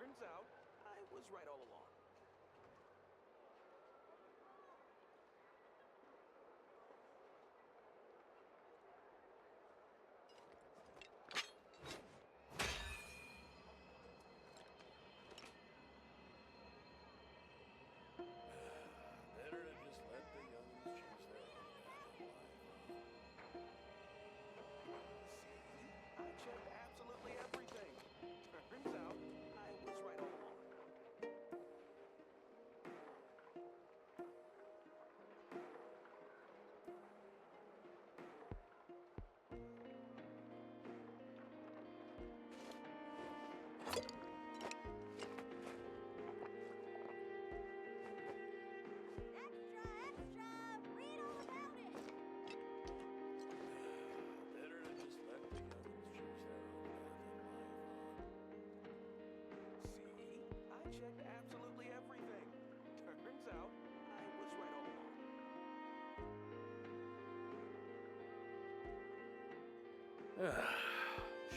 Turns out, I was right all along. Better to just let the youngins choose their own path in life. See? I checked absolutely everything. Turns out, I was right all along. Read all about it! Better to just let the youngins choose their own path in life. See? I checked absolutely everything. Turns out, I was right all along.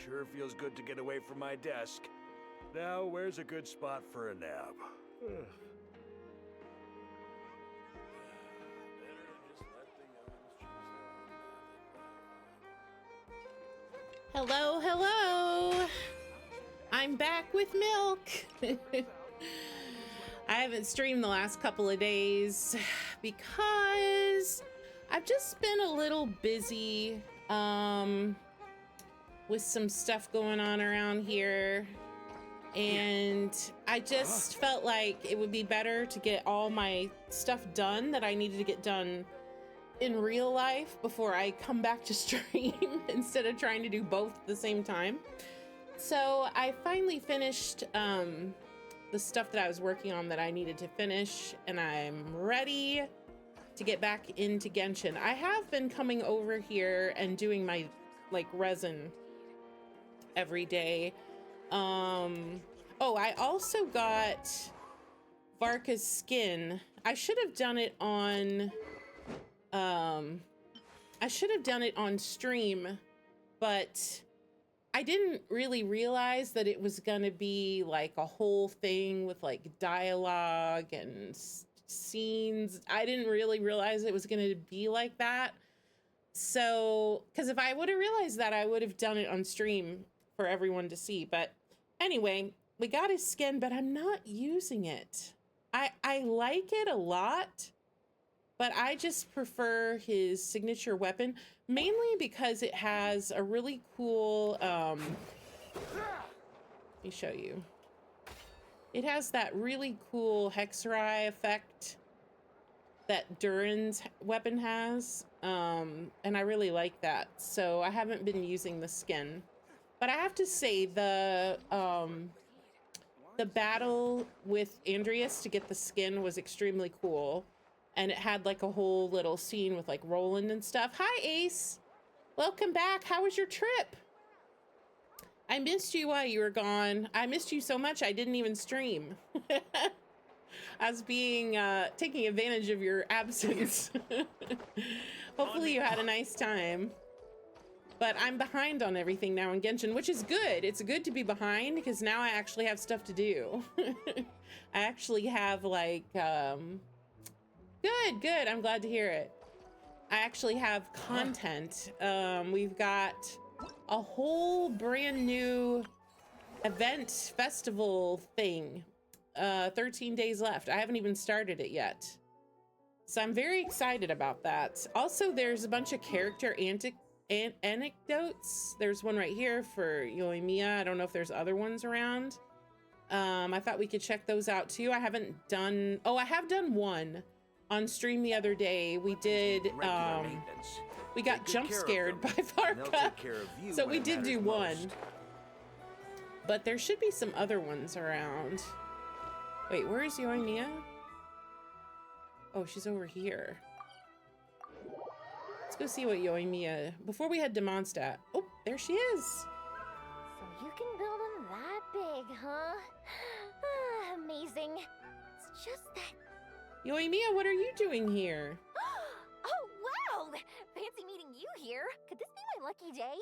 Sure feels good to get away from my desk. Now, where's a good spot for a nap? Better to just let the youngins choose their own path in life. Hello, hello. I'm back with milk. I haven't streamed the last couple of days because I've just been a little busy with some stuff going on around here. And I just felt like it would be better to get all my stuff done that I needed to get done in real life before I come back to stream instead of trying to do both at the same time. So I finally finished the stuff that I was working on that I needed to finish, and I'm ready to get back into Genshin. I have been coming over here and doing my resin every day. Oh, I also got Varka's skin. I should have done it on stream, but I didn't really realize that it was gonna be like a whole thing with like dialogue and scenes. I didn't really realize it was gonna be like that. So, because if I would have realized that, I would have done it on stream for everyone to see. But anyway, we got his skin, but I'm not using it. I like it a lot, but I just prefer his signature weapon, mainly because it has a really cool, let me show you. It has that really cool Hexerai effect that Durin's weapon has, and I really like that. So I haven't been using the skin. But I have to say, the battle with Andreas to get the skin was extremely cool. And it had like a whole little scene with like Roland and stuff. Hi, Ace. Welcome back. How was your trip? I missed you while you were gone. I missed you so much I didn't even stream. I was taking advantage of your absence. Hopefully you had a nice time. But I'm behind on everything now in Genshin, which is good. It's good to be behind because now I actually have stuff to do. I actually have like, good. I'm glad to hear it. I actually have content. We've got a whole brand new event festival thing. 13 days left. I haven't even started it yet. So I'm very excited about that. Also, there's a bunch of character anecdotes. There's one right here for Yoimiya. I don't know if there's other ones around. I thought we could check those out too. I haven't done, I have done one on stream the other day. We did, we got jump scared by Varka. So we did do one. But there should be some other ones around. Wait, where is Yoimiya? Oh, she's over here. Let's go see what Yoimiya... Before we head to Mondstadt. Oh, there she is. So you can build them that big, huh? Amazing. It's just that... Yoimiya, what are you doing here? Oh, wow! Fancy meeting you here. Could this be my lucky day?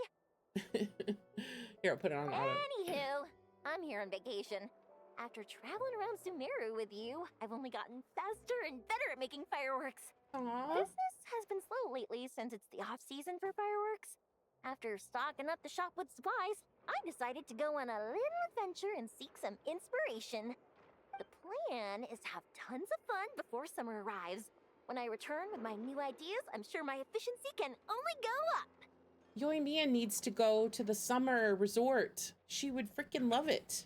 Here, I'll put it on auto. Anywho, I'm here on vacation. After traveling around Sumeru with you, I've only gotten faster and better at making fireworks. Aw. Business has been slow lately since it's the off-season for fireworks. After stocking up the shop with supplies, I decided to go on a little adventure and seek some inspiration. The plan is to have tons of fun before summer arrives. When I return with my new ideas, I'm sure my efficiency can only go up. Yoimiya needs to go to the summer resort. She would freaking love it.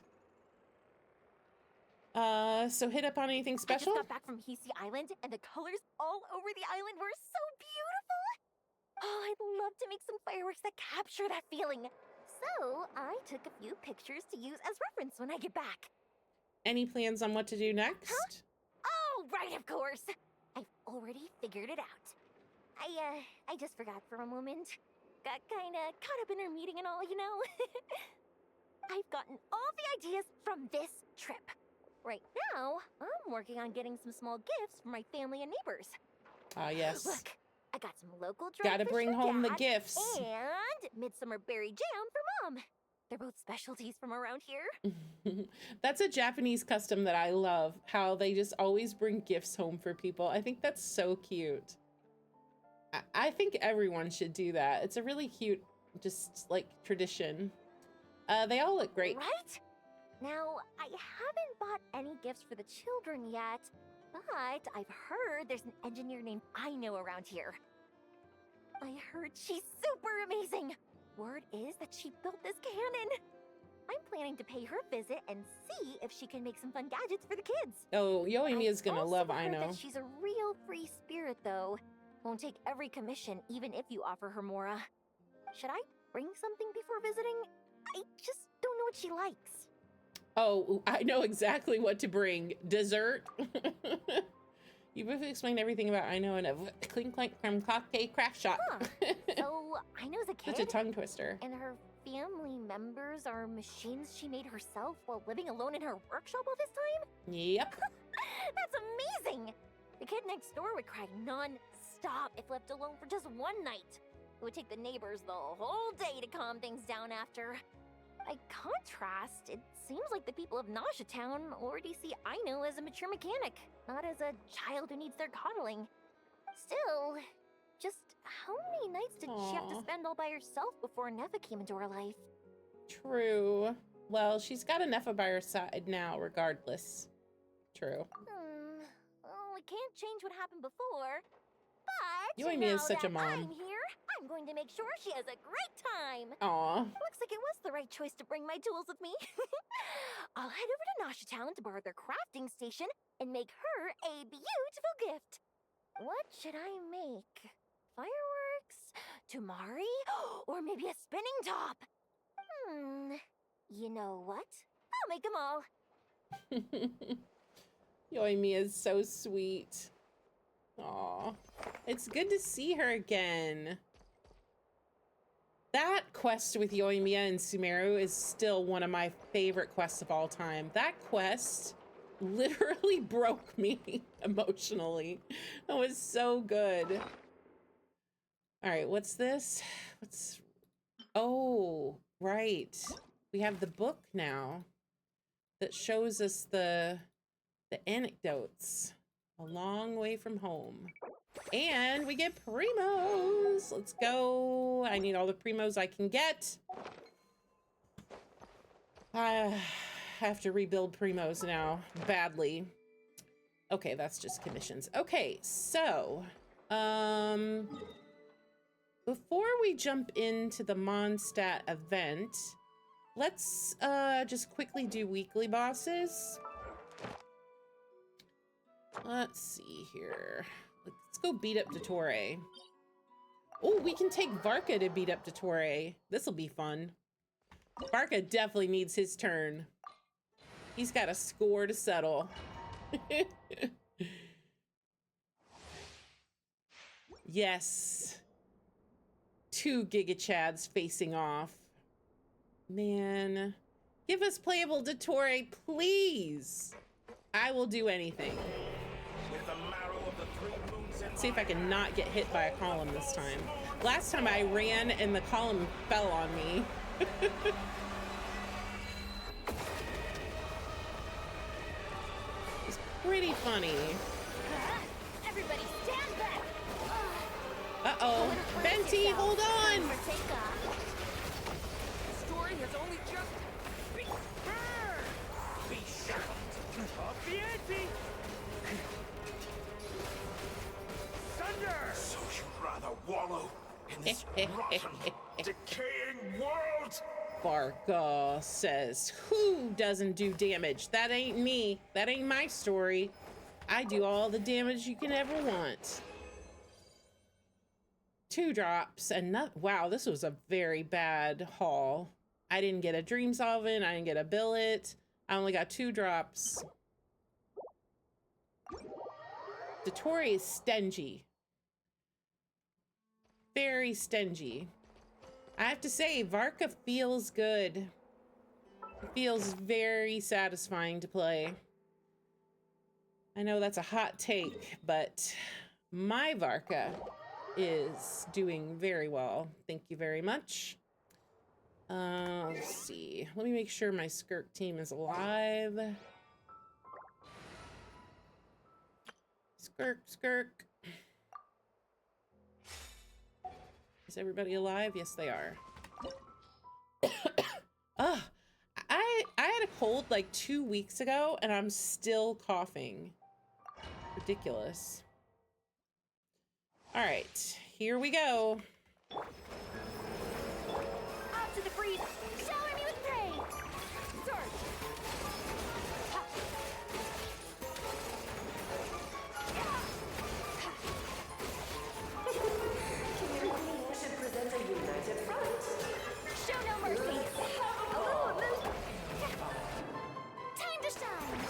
So hit up on anything special? I just got back from Hisi Island, and the colors all over the island were so beautiful. Oh, I'd love to make some fireworks that capture that feeling. So I took a few pictures to use as reference when I get back. Any plans on what to do next? Huh? Oh, right, of course. I've already figured it out. I just forgot for a moment. Got kinda caught up in our meeting and all, you know? I've gotten all the ideas from this trip. Right now, I'm working on getting some small gifts for my family and neighbors. Ah, yes. Look, I got some local dry Gotta fish bring for home the Dad gifts. and midsummer berry jam for Mom. They're both specialties from around here. That's a Japanese custom that I love, how they just always bring gifts home for people. I think that's so cute. I think everyone should do that. It's a really cute, just like tradition. They all look great. Right? Now, I haven't bought any gifts for the children yet, but I've heard there's an engineer named Aino around here. I heard she's super amazing. Word is that she built this cannon. I'm planning to pay her a visit and see if she can make some fun gadgets for the kids. Oh, Yoimiya's gonna love I Aino. that she's a real free spirit, though. Won't take every commission, even if you offer her Mora. Should I bring something before visiting? I just don't know what she likes. Oh, I know exactly what to bring. Dessert. You briefly explained everything about Aino in a clink clank crumb cocktail craft shot. Huh. So, Aino's a kid? Such a tongue twister. And her family members are machines she made herself while living alone in her workshop all this time? Yep. That's amazing! The kid next door would cry non-stop if left alone for just one night. It would take the neighbors the whole day to calm things down after. By contrast, it seems like the people of Nasha Town already see Aino as a mature mechanic, not as a child who needs their coddling. Still, just how many nights did she have to Aw. spend all by herself before Nefa came into her life? True. Well, she's got enough by her side now, regardless. True. Well, we can't change what happened before. But Yoimiya is now such a that mom. I'm here, I'm going to make sure she has a great time. Aw. Looks like it was the right choice to bring my tools with me. I'll head over to Nasha Town to borrow their crafting station and make her a beautiful gift. What should I make? Fireworks? Tumari? Or maybe a spinning top? You know what? I'll make them all. Yoimiya is so sweet. Aw. It's good to see her again. That quest with Yoimiya and Sumeru is still one of my favorite quests of all time. That quest literally broke me emotionally. That was so good. All right, what's this? Oh, right. We have the book now that shows us the anecdotes. A long way from home. And we get primos. Let's go. I need all the primos I can get. I have to rebuild primos now badly. Okay, that's just commissions. Okay, so before we jump into the Mondstadt event, let's just quickly do weekly bosses. Let's see here. Let's go beat up Dottore. Oh, we can take Varka to beat up Dottore. This'll be fun. Varka definitely needs his turn. He's got a score to settle. Yes. 2 Giga Chads facing off. Man. Give us playable Dottore, please. I will do anything. See if I can not get hit by a column this time. Last time I ran and the column fell on me. pretty funny. Everybody stand back! Uh-oh. Venti, hold Time on! for takeoff. The story has only just begun. Be shocked. Up the ante. Thunder. So you'd rather wallow in this rotten, decaying world? Varka says, who doesn't do damage? That ain't me. That ain't my story. I do all the damage you can ever want. 2 drops and not. Wow, this was a very bad haul. I didn't get a dream solvent. I didn't get a billet. I only got 2 drops. Dotori is stingy. Very stingy. I have to say, Varka feels good. It feels very satisfying to play. I know that's a hot take, but my Varka is doing very well. Thank you very much. Let's see. Let me make sure my Skirk team is alive. Skirk. Is everybody alive? Yes, they are. I had a cold like 2 weeks ago, and I'm still coughing. Ridiculous. All right, here we go. Up to the breeze. Shower me with praise. Surge. Ha. You should present a united front. Show no mercy. A little illusion. Time to shine.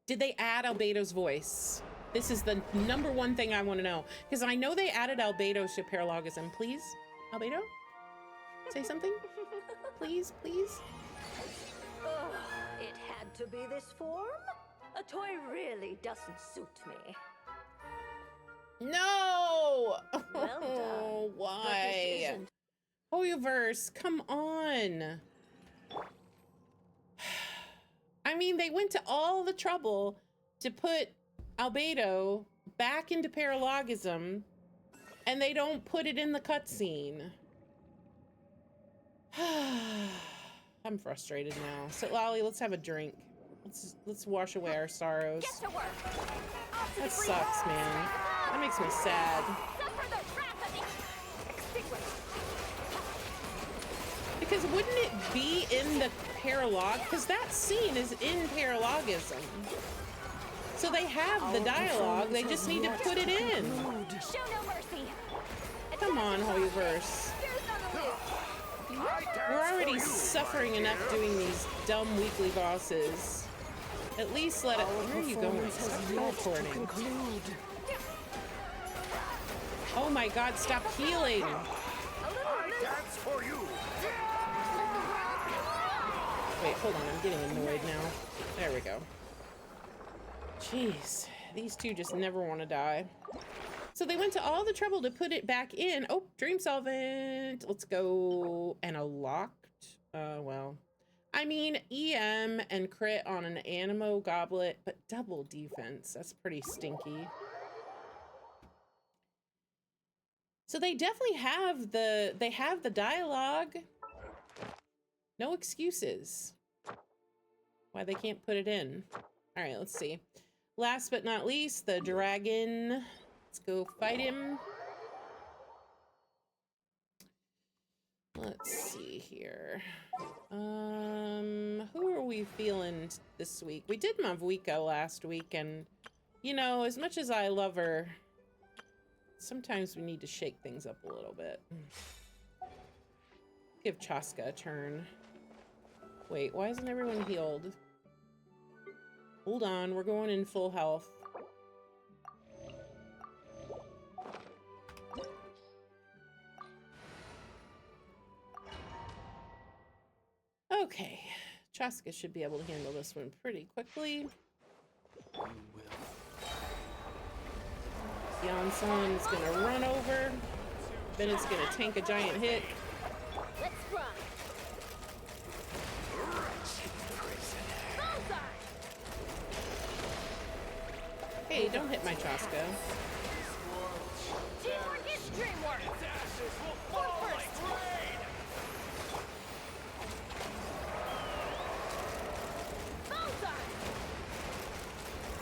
Did they add Albedo's voice? This is the #1 thing I want to know, because I know they added Albedo to paralogism. Please, Albedo, say something. Please. Ugh, it had to be this form? A toy really doesn't suit me. No. Well done. But Why? this isn't. Hoyoverse, come on. I mean, they went to all the trouble to put Albedo back into paralogism, and they don't put it in the cutscene. I'm frustrated now. So, Lolly, let's have a drink. Let's wash away our sorrows. Get to work. Off to That the breeze. sucks, man. That makes me sad. Suffer the wrath of the extinguished. Because wouldn't it be in the paralog? Because that scene is in paralogism. So they have the dialogue, they just need to put it in. Show no mercy. Come on, Hoyoverse. Here's on the loose. We're already suffering enough doing these dumb weekly bosses. At least let it. Where are you going? Stop teleporting. Oh my god, stop healing. I dance for you. Wait, hold on, I'm getting annoyed now. There we go. Jeez, these two just never want to die. So they went to all the trouble to put it back in. Oh, dream solvent. Let's go. And a locked. Well, I mean, EM and crit on an Animo goblet, but double defense. That's pretty stinky. So they definitely have the dialogue. No excuses why they can't put it in. All right, let's see. Last but not least, the dragon. Let's go fight him. Let's see here. Who are we feeling this week? We did Mavwika last week, and you know, as much as I love her, sometimes we need to shake things up a little bit. Give Chaska a turn. Wait, why isn't everyone healed? Hold on, we're going in full health. Okay, Chaska should be able to handle this one pretty quickly. Yansan is gonna run over. Then it's gonna tank a giant hit. Let's run. Hey, don't hit my Chaska. Teamwork is dreamwork. Its ashes will One fall first. like rain! Bullseye.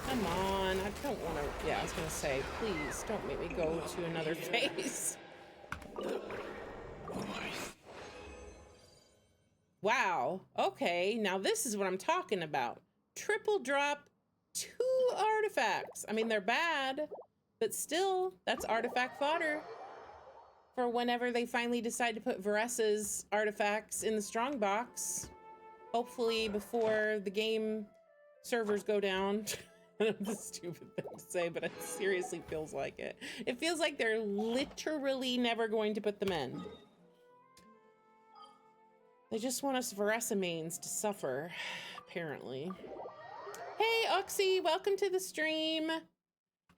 Come on, I don't want to. Yeah, I was gonna say, please don't make me go to another phase. Wow. Okay, now this is what I'm talking about. Triple drop 2 artifacts. I mean, they're bad, but still, that's artifact fodder for whenever they finally decide to put Varessa's artifacts in the strong box. Hopefully before the game servers go down. That's a stupid thing to say, but it seriously feels like it. It feels like they're literally never going to put them in. They just want us Varessa mains to suffer, apparently. Hey, Oxy, welcome to the stream.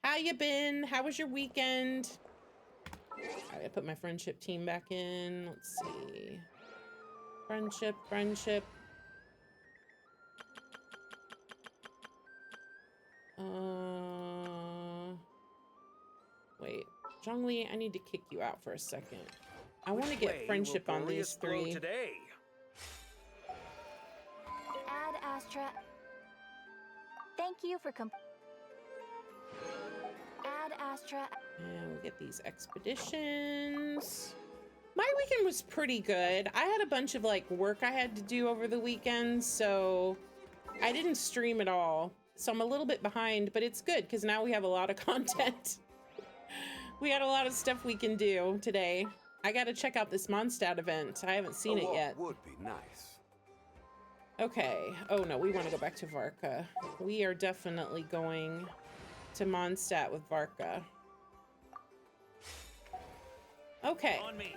How you been? How was your weekend? I gotta put my friendship team back in. Let's see. Friendship. Wait. Zhongli, I need to kick you out for a second. I want to get friendship on these 3. Today? Ad Astra. Thank you for Ad Astra. And we'll get these expeditions. My weekend was pretty good. I had a bunch of like work I had to do over the weekend, so I didn't stream at all. So I'm a little bit behind, but it's good because now we have a lot of content. We got a lot of stuff we can do today. I got to check out this Mondstadt event. I haven't seen it yet. Would be nice. Okay. Oh no, we want to go back to Varka. We are definitely going to Mondstadt with Varka. Okay. On me.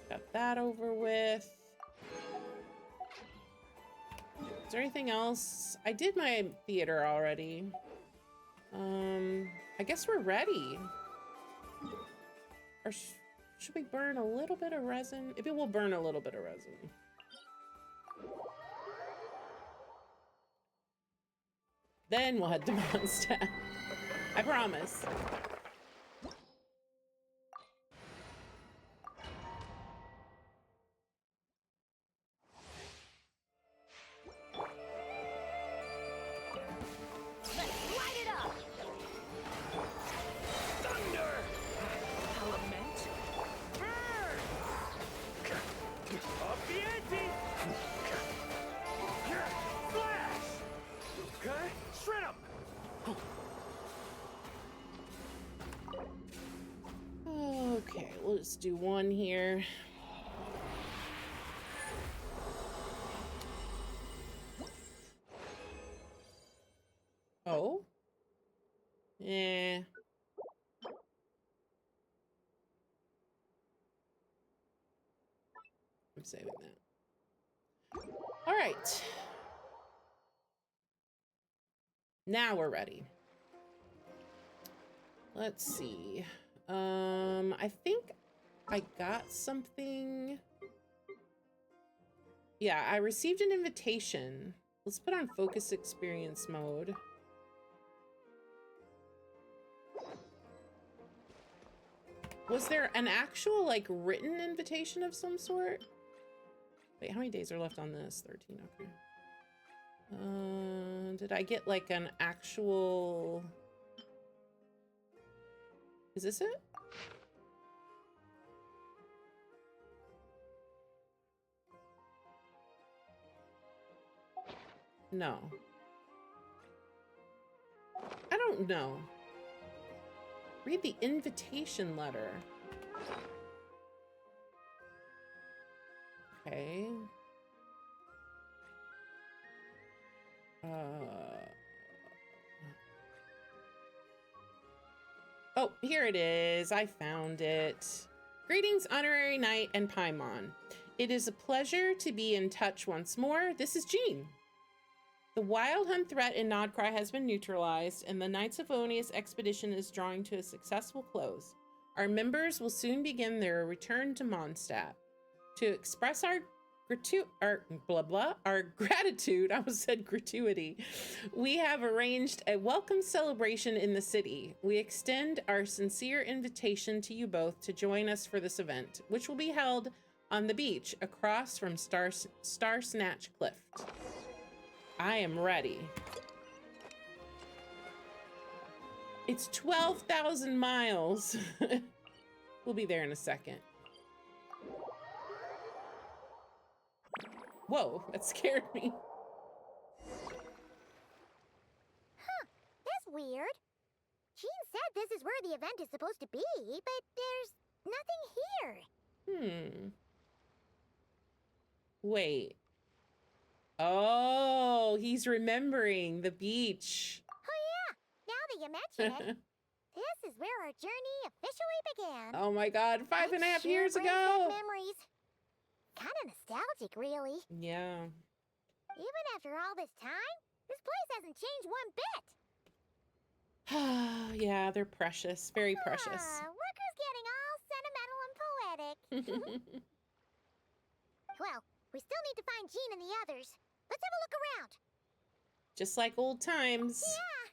Got that over with. Is there anything else? I did my theater already. I guess we're ready. Or should we burn a little bit of resin? Maybe we'll burn a little bit of resin. Then we'll head to Mondstadt. I promise. Okay, we'll just do one here. Oh? Yeah. I'm saving that. All right. Now we're ready. Let's see. I think I got something. Yeah, I received an invitation. Let's put on focus experience mode. Was there an actual, like, written invitation of some sort? Wait, how many days are left on this? 13, okay. Did I get, like, an actual... Is this it? No. I don't know. Read the invitation letter. Okay. Oh, here it is. I found it. Greetings, Honorary Knight and Paimon. It is a pleasure to be in touch once more. This is Jean. The Wild Hunt threat in Nodcry has been neutralized, and the Knights of Onius expedition is drawing to a successful close. Our members will soon begin their return to Mondstadt. To express our our gratitude, I almost said gratuity. We have arranged a welcome celebration in the city. We extend our sincere invitation to you both to join us for this event, which will be held on the beach across from Star Snatch Cliff. I am ready. It's 12,000 miles. We'll be there in a second. Whoa, that scared me. Huh, that's weird. Jean said this is where the event is supposed to be, but there's nothing here. Wait. Oh, he's remembering the beach. Oh yeah, now that you mention it, this is where our journey officially began. Oh my God, 5.5 It years sure brings ago. back memories. Kind of nostalgic, really. Yeah. Even after all this time, this place hasn't changed one bit. Yeah, they're precious, very precious. Look who's getting all sentimental and poetic. Well, we still need to find Jean and the others. Let's have a look around. Just like old times. Yeah.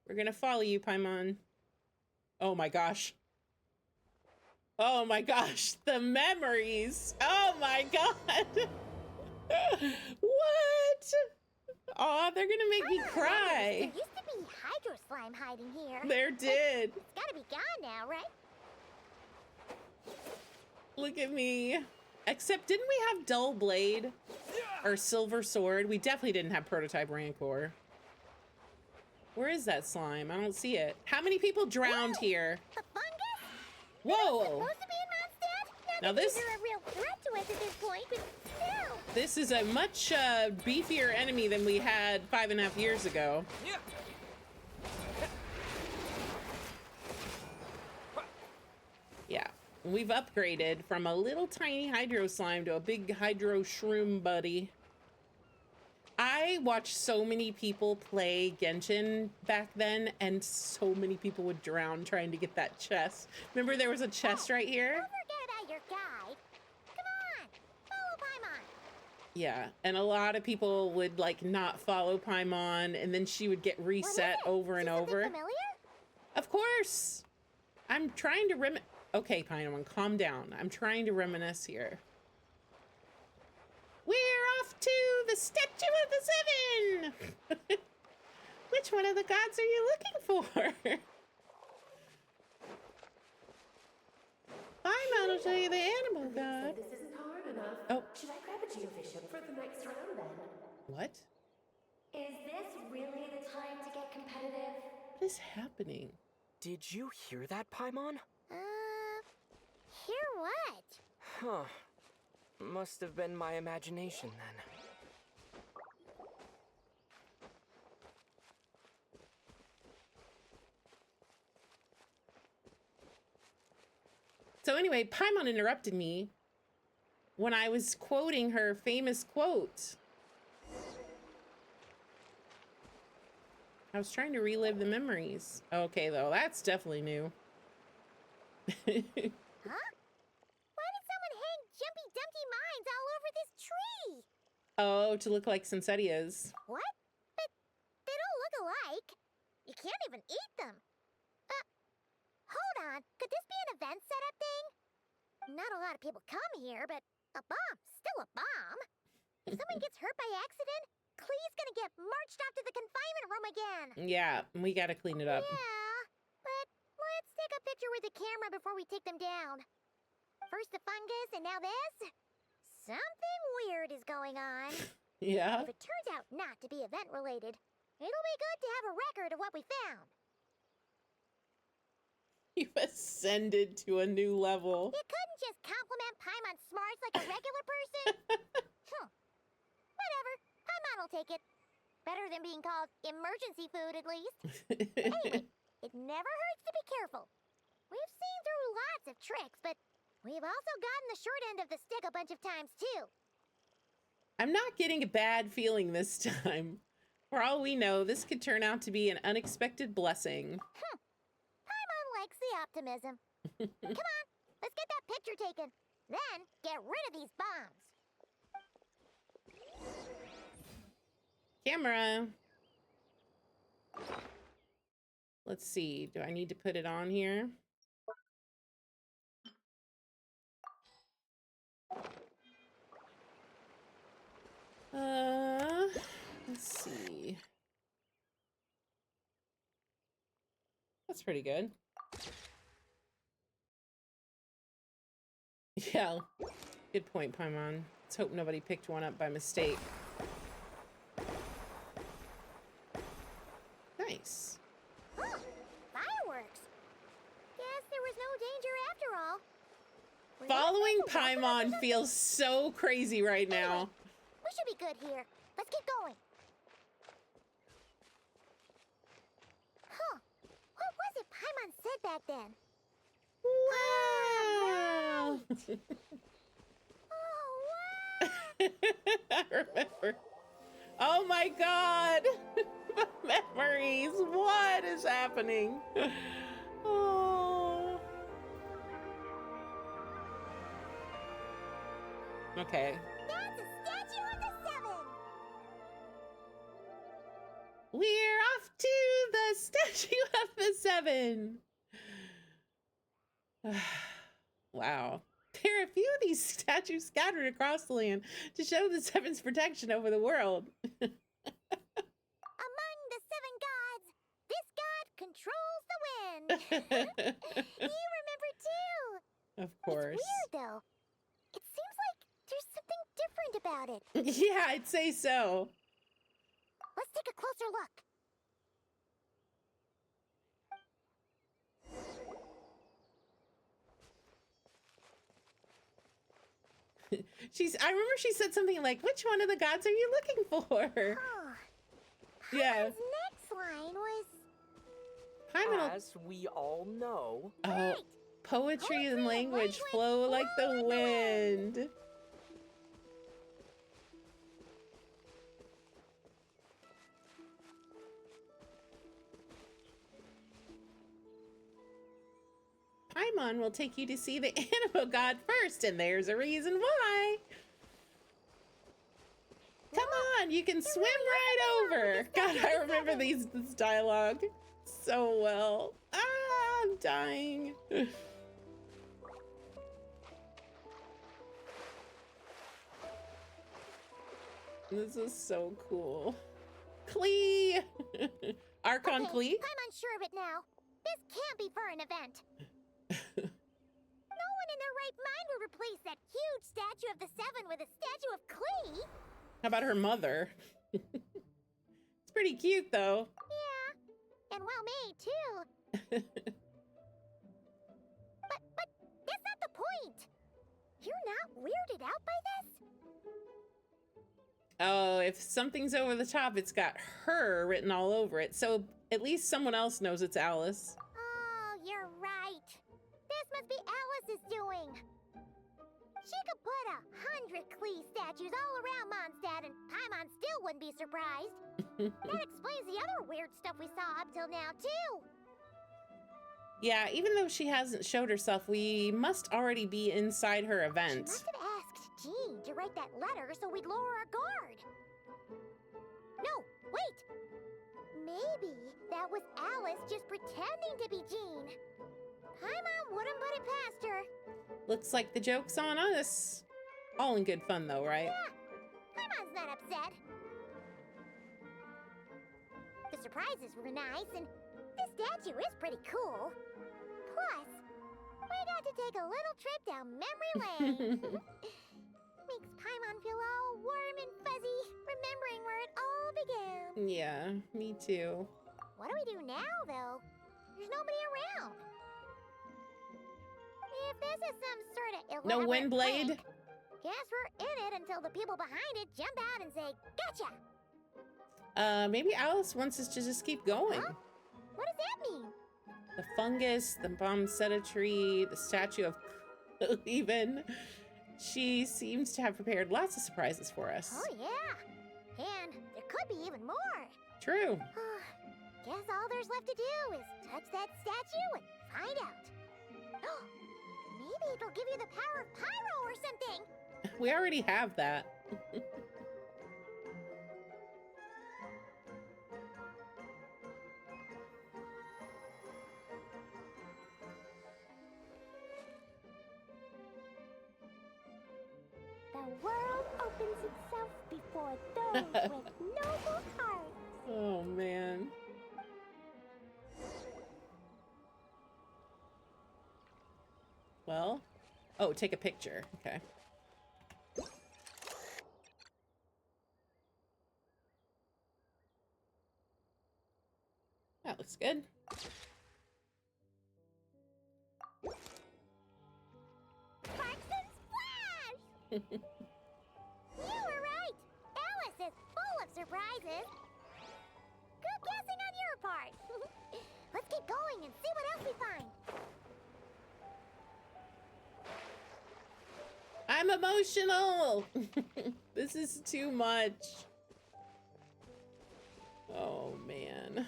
We're gonna follow you, Paimon. Oh my gosh. Oh my gosh, the memories. Oh my God. What? Oh, they're gonna make me cry. There used to be hydro slime hiding here. There did. It's gotta be gone now, right? Look at me. Except, didn't we have Dull Blade or Silver Sword? We definitely didn't have Prototype Rancor. Where is that slime? I don't see it. How many people drowned here? The fungus? Whoa. Supposed to be in Mondstadt? Now Not that this- these are a real threat to us at this point, but still. This is a much beefier enemy than we had 5.5 years ago. Yeah. Yeah. We've upgraded from a little tiny hydro slime to a big hydro shroom buddy. I watched so many people play Genshin back then, and so many people would drown trying to get that chest. Remember there was a chest right here? Don't forget about your guide. Come on, follow Paimon. Yeah, and a lot of people would like not follow Paimon, and then she would get reset over and over. Familiar? Of course. I'm trying to Okay, Paimon, calm down. I'm trying to reminisce here. We're off to the Statue of the Seven! Which one of the gods are you looking for? Paimon will show you the animal god. This isn't hard enough. Oh. Should I grab a geobishop for the next round then? What? Is this really the time to get competitive? What is happening? Did you hear that, Paimon? Hear what? Huh. Must have been my imagination then. So anyway, Paimon interrupted me when I was quoting her famous quote. I was trying to relive the memories. Okay, though, that's definitely new. Huh? Why did someone hang Jumpy Dumpty mines all over this tree? Oh, to look like Sensetias. What? But they don't look alike. You can't even eat them. Hold on. Could this be an event setup thing? Not a lot of people come here, but a bomb's still a bomb. If someone gets hurt by accident, Klee's gonna get marched off to the confinement room again. Yeah, we gotta clean it up. Yeah, but let's take a picture with the camera before we take them down. First the fungus, and now this? Something weird is going on. Yeah. If it turns out not to be event-related, it'll be good to have a record of what we found. You've ascended to a new level. You couldn't just compliment Paimon's smarts like a regular person. Whatever, Paimon will take it. Better than being called emergency food, at least. Anyway, it never hurts to be careful. We've seen through lots of tricks, but we've also gotten the short end of the stick a bunch of times, too. I'm not getting a bad feeling this time. For all we know, this could turn out to be an unexpected blessing. Paimon likes the optimism. Come on, let's get that picture taken. Then get rid of these bombs. Camera. Let's see. Do I need to put it on here? Let's see. That's pretty good. Yeah. Good point, Paimon. Let's hope nobody picked one up by mistake. Nice. Oh, fireworks. Guess there was no danger after all. Was that Following a weapon or Paimon something? feels so crazy right now. Anyway, we should be good here. Let's keep going. Huh. What was it Paimon said back then? Wow. Oh, wow. I remember. Oh my god. Memories. What is happening? Oh. Okay. That's a statue of the Seven. We're off to the Statue of the Seven. Wow. There are a few of these statues scattered across the land to show the Seven's protection over the world. Among the seven gods, this god controls the wind. You remember too. Of course. It's weird though. It seems like there's something different about it. Yeah, I'd say so. Let's take a closer look. I remember she said something like, which one of the gods are you looking for? Oh. Yeah. His next line was Paimon. As we all know, Oh, right. poetry and and language language flow like the flow like the wind. Paimon will take you to see the animal god first, and there's a reason why. Come on, you can swim right over. God, I remember this dialogue so well. Ah, I'm dying. This is so cool. Klee! Archon Okay, Klee? I'm unsure of it now. This can't be for an event. No one in their right mind would replace that huge statue of the Seven with a statue of Klee. How about her mother? It's pretty cute, though. Yeah, and well made too. But that's not the point. You're not weirded out by this? Oh, if something's over the top, it's got her written all over it. So at least someone else knows it's Alice. Oh, you're right. This must be Alice's doing. She could put 100 Klee statues all around Mondstadt and Paimon still wouldn't be surprised. That explains the other weird stuff we saw up till now, too. Yeah, even though she hasn't showed herself, we must already be inside her She event. must have asked Jean to write that letter so we'd lower our guard. No, wait. Maybe that was Alice just pretending to be Jean. Paimon wouldn't put it past her. Looks like the joke's on us. All in good fun, though, right? Yeah, Paimon's not upset. The surprises were nice, and the statue is pretty cool. Plus, we got to take a little trip down memory lane. Makes Paimon feel all warm and fuzzy, remembering where it all began. Yeah, me too. What do we do now, though? There's nobody around. If this is some sort of No elaborate wind blade? prank, guess we're in it until the people behind it jump out and say, "Gotcha!" Maybe Alice wants us to just keep going. Huh? What does that mean? The fungus, the Mondstadt tree, the statue of even. She seems to have prepared lots of surprises for us. Oh, yeah. And there could be even more. True. Guess all there's left to do is touch that statue and find out. Maybe it'll give you the power of Pyro damn thing. We already have that. The world opens itself before those with noble hearts. Oh, man. Well, oh, take a picture. Okay. That looks good. Sparks and splash! You were right. Alice is full of surprises. Good guessing on your part. Let's get going and see what else we find. I'm emotional. This is too much. Oh, man.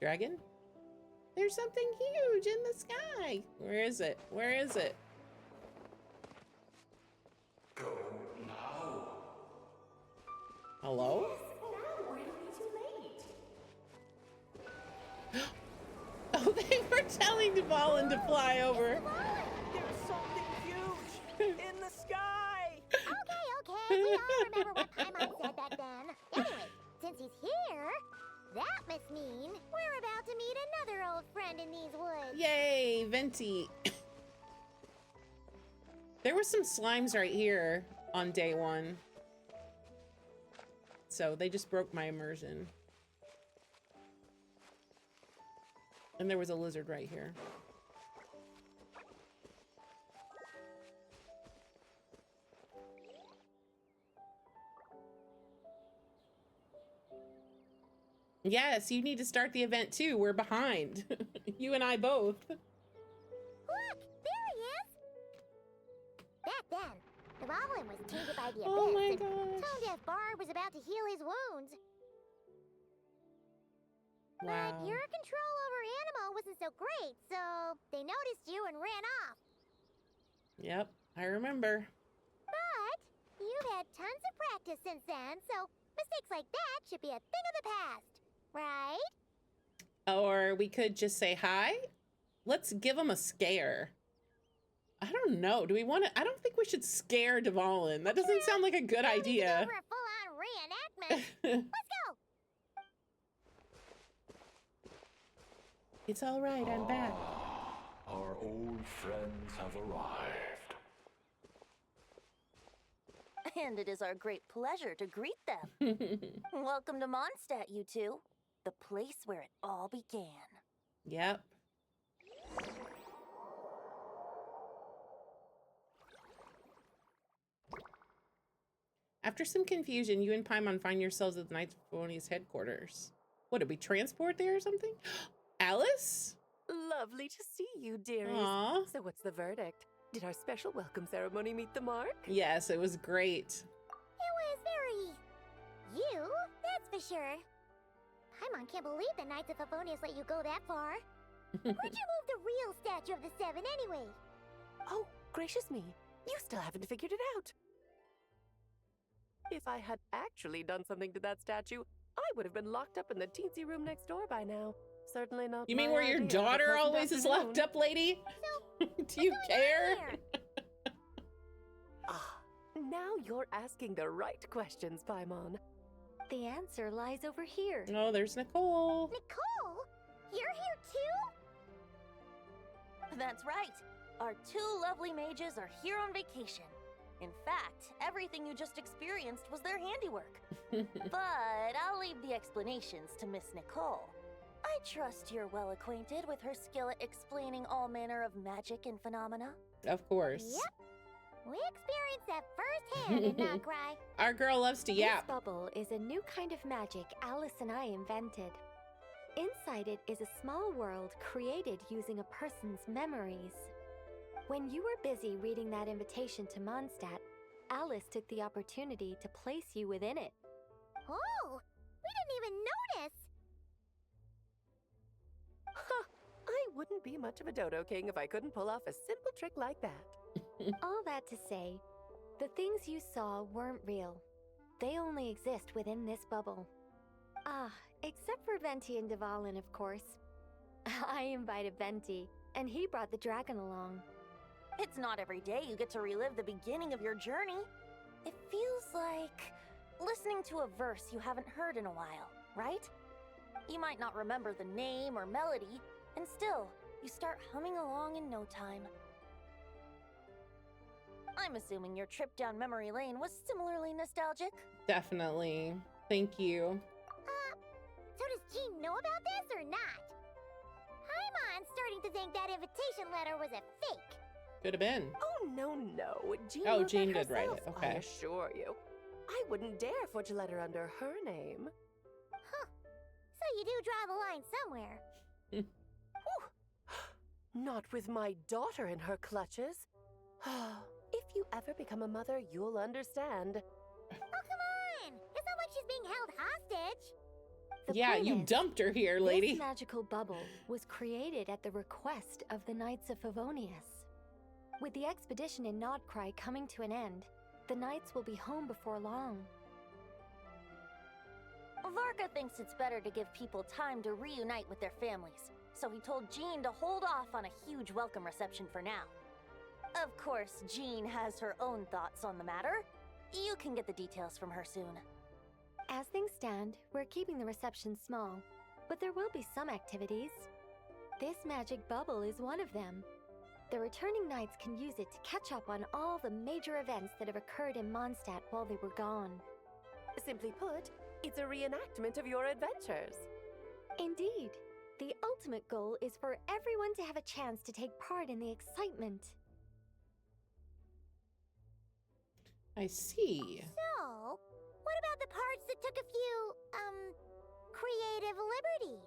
Dragon? There's something huge in the sky. Where is it? Where is it? Go now. Hello? Now we're too late. Oh, they were telling Dvalin to fly over. There's something huge in the sky! Okay, we all remember what Paimon said back then. Anyway, since he's here, that must mean we're about to meet another old friend in these woods. Yay, Venti. There were some slimes right here on day one. So they just broke my immersion. And there was a lizard right here. Yes, you need to start the event too. We're behind. You and I both. Look, there he is. Back then, the Dvalin was tainted by the abyss, Oh my and gosh. Tone-Deaf Bard was about to heal his wounds. Wow. But your control over Animo wasn't so great, so they noticed you and ran off. Yep, I remember. But you've had tons of practice since then, so mistakes like that should be a thing of the past, right? Or we could just say hi. Let's give him a scare. I don't know. Do we want to? I don't think we should scare Dvalin. That doesn't sound like a good No need to go idea. for a full-on reenactment. Let's go. It's all right. I'm back. Our old friends have arrived. And it is our great pleasure to greet them. Welcome to Mondstadt, you two. The place where it all began. Yep. After some confusion, you and Paimon find yourselves at the Knights of Favonia's headquarters. What, did we transport there or something? Alice? Lovely to see you, dearies. Aw. So what's the verdict? Did our special welcome ceremony meet the mark? Yes, it was great. It was very... you, that's for sure. Paimon can't believe the Knights of Favonius let you go that far. Where'd you move the real statue of the Seven anyway? Oh, gracious me. You still haven't figured it out. If I had actually done something to that statue, I would have been locked up in the teensy room next door by now. Certainly not. You mean my where your idea of a daughter pleasant always is locked afternoon. up, lady? So, Do you care? here? Ah, now you're asking the right questions, Paimon. The answer lies over here. Oh, there's Nicole. Nicole? You're here too? That's right. Our two lovely mages are here on vacation. In fact, everything you just experienced was their handiwork. But I'll leave the explanations to Miss Nicole. I trust you're well acquainted with her skill at explaining all manner of magic and phenomena. Of course. Yep. We experienced that firsthand in Mount Cry. Our girl loves to yap. This bubble is a new kind of magic Alice and I invented. Inside it is a small world created using a person's memories. When you were busy reading that invitation to Mondstadt, Alice took the opportunity to place you within it. Oh, we didn't even notice. I wouldn't much of a Dodo King if I couldn't pull off a simple trick like that. All that to say, the things you saw weren't real. They only exist within this bubble. Ah, except for Venti and Dvalin, of course. I invited Venti, and he brought the dragon along. It's not every day you get to relive the beginning of your journey. It feels like listening to a verse you haven't heard in a while, right? You might not remember the name or melody, and still, you start humming along in no time. I'm assuming your trip down memory lane was similarly nostalgic. Definitely. Thank you. So does Jean know about this or not? Paimon's starting to think that invitation letter was a fake. Could have been. Oh, no. Jean Oh, wrote Jean that did write it, herself, okay. I assure you. I wouldn't dare forge a letter under her name. So you do draw the line somewhere. Not with my daughter in her clutches. If you ever become a mother, you'll understand. Oh, come on! It's not like she's being held hostage. The Yeah, point you is, dumped her here, this lady. magical bubble was created at the request of the Knights of Favonius. With the expedition in Nodcry coming to an end, the Knights will be home before long. Varka thinks it's better to give people time to reunite with their families, so he told Jean to hold off on a huge welcome reception for now. Of course, Jean has her own thoughts on the matter. You can get the details from her soon. As things stand, we're keeping the reception small, but there will be some activities. This magic bubble is one of them. The returning knights can use it to catch up on all the major events that have occurred in Mondstadt while they were gone. Simply put, it's a reenactment of your adventures. Indeed. The ultimate goal is for everyone to have a chance to take part in the excitement. I see. So, what about the parts that took a few, creative liberties?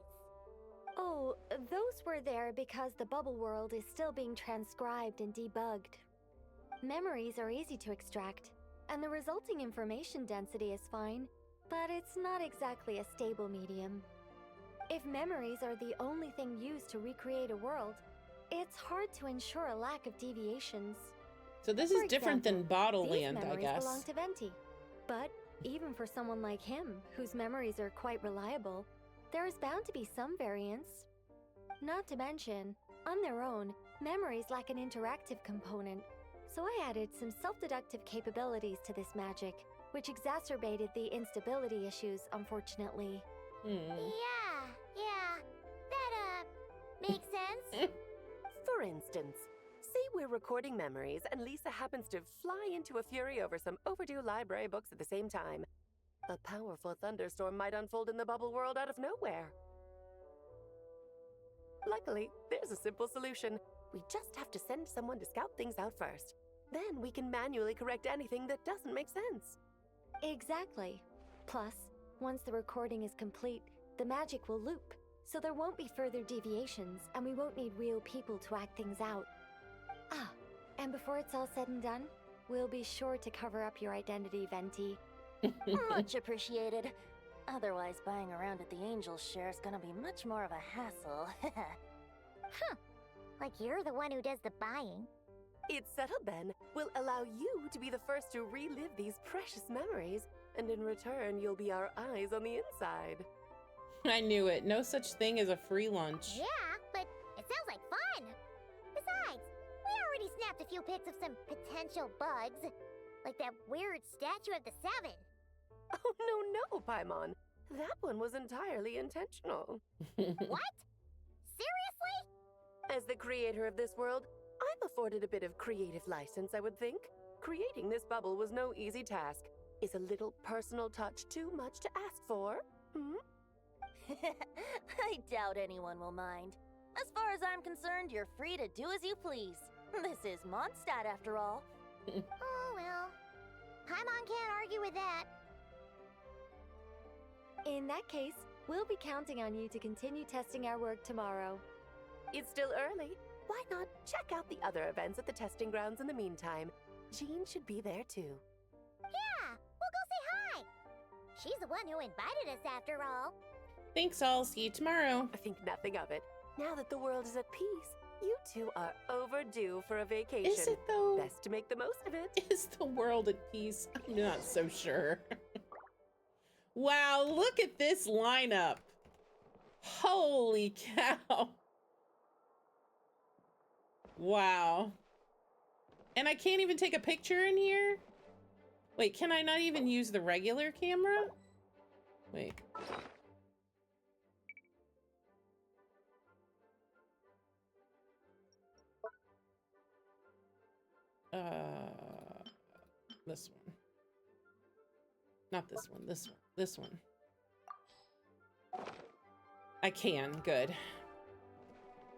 Oh, those were there because the bubble world is still being transcribed and debugged. Memories are easy to extract, and the resulting information density is fine, but it's not exactly a stable medium. If memories are the only thing used to recreate a world, it's hard to ensure a lack of deviations. So this For is different than example, Bottle these Land, I memories guess. belong to Venti. But even for someone like him, whose memories are quite reliable, there is bound to be some variance. Not to mention, on their own, memories lack an interactive component, so I added some self-deductive capabilities to this magic, which exacerbated the instability issues, unfortunately. Yeah, that, makes sense. For instance, say we're recording memories and Lisa happens to fly into a fury over some overdue library books at the same time. A powerful thunderstorm might unfold in the bubble world out of nowhere. Luckily, there's a simple solution. We just have to send someone to scout things out first. Then we can manually correct anything that doesn't make sense. Exactly. Plus, once the recording is complete, the magic will loop, so there won't be further deviations, and we won't need real people to act things out. Ah, and before it's all said and done, we'll be sure to cover up your identity, Venti. Much appreciated. Otherwise, buying around at the Angel's share is gonna be much more of a hassle. Like you're the one who does the buying. It's settled then. We'll allow you to be the first to relive these precious memories, and in return, you'll be our eyes on the inside. I knew it. No such thing as a free lunch. Yeah, but it sounds like fun. Besides, we already snapped a few pics of some potential bugs. Like that weird statue of the Seven. Oh, no, Paimon. That one was entirely intentional. What? Seriously? As the creator of this world, I'm afforded a bit of creative license, I would think. Creating this bubble was no easy task. Is a little personal touch too much to ask for? I doubt anyone will mind. As far as I'm concerned, you're free to do as you please. This is Mondstadt, after all. Oh, well. Paimon can't argue with that. In that case, we'll be counting on you to continue testing our work tomorrow. It's still early. Why not check out the other events at the testing grounds in the meantime? Jean should be there too. Yeah, we'll go say hi. She's the one who invited us after all. Thanks all. See you tomorrow. I think nothing of it. Now that the world is at peace, You two are overdue for a vacation. Is it though? Best to make the most of it. Is the world at peace? I'm not so sure. Wow, look at this lineup. Holy cow. Wow. And I can't even take a picture in here? Wait, can I not even use the regular camera? Wait. This one. Not this one, this one, this one. I can, good.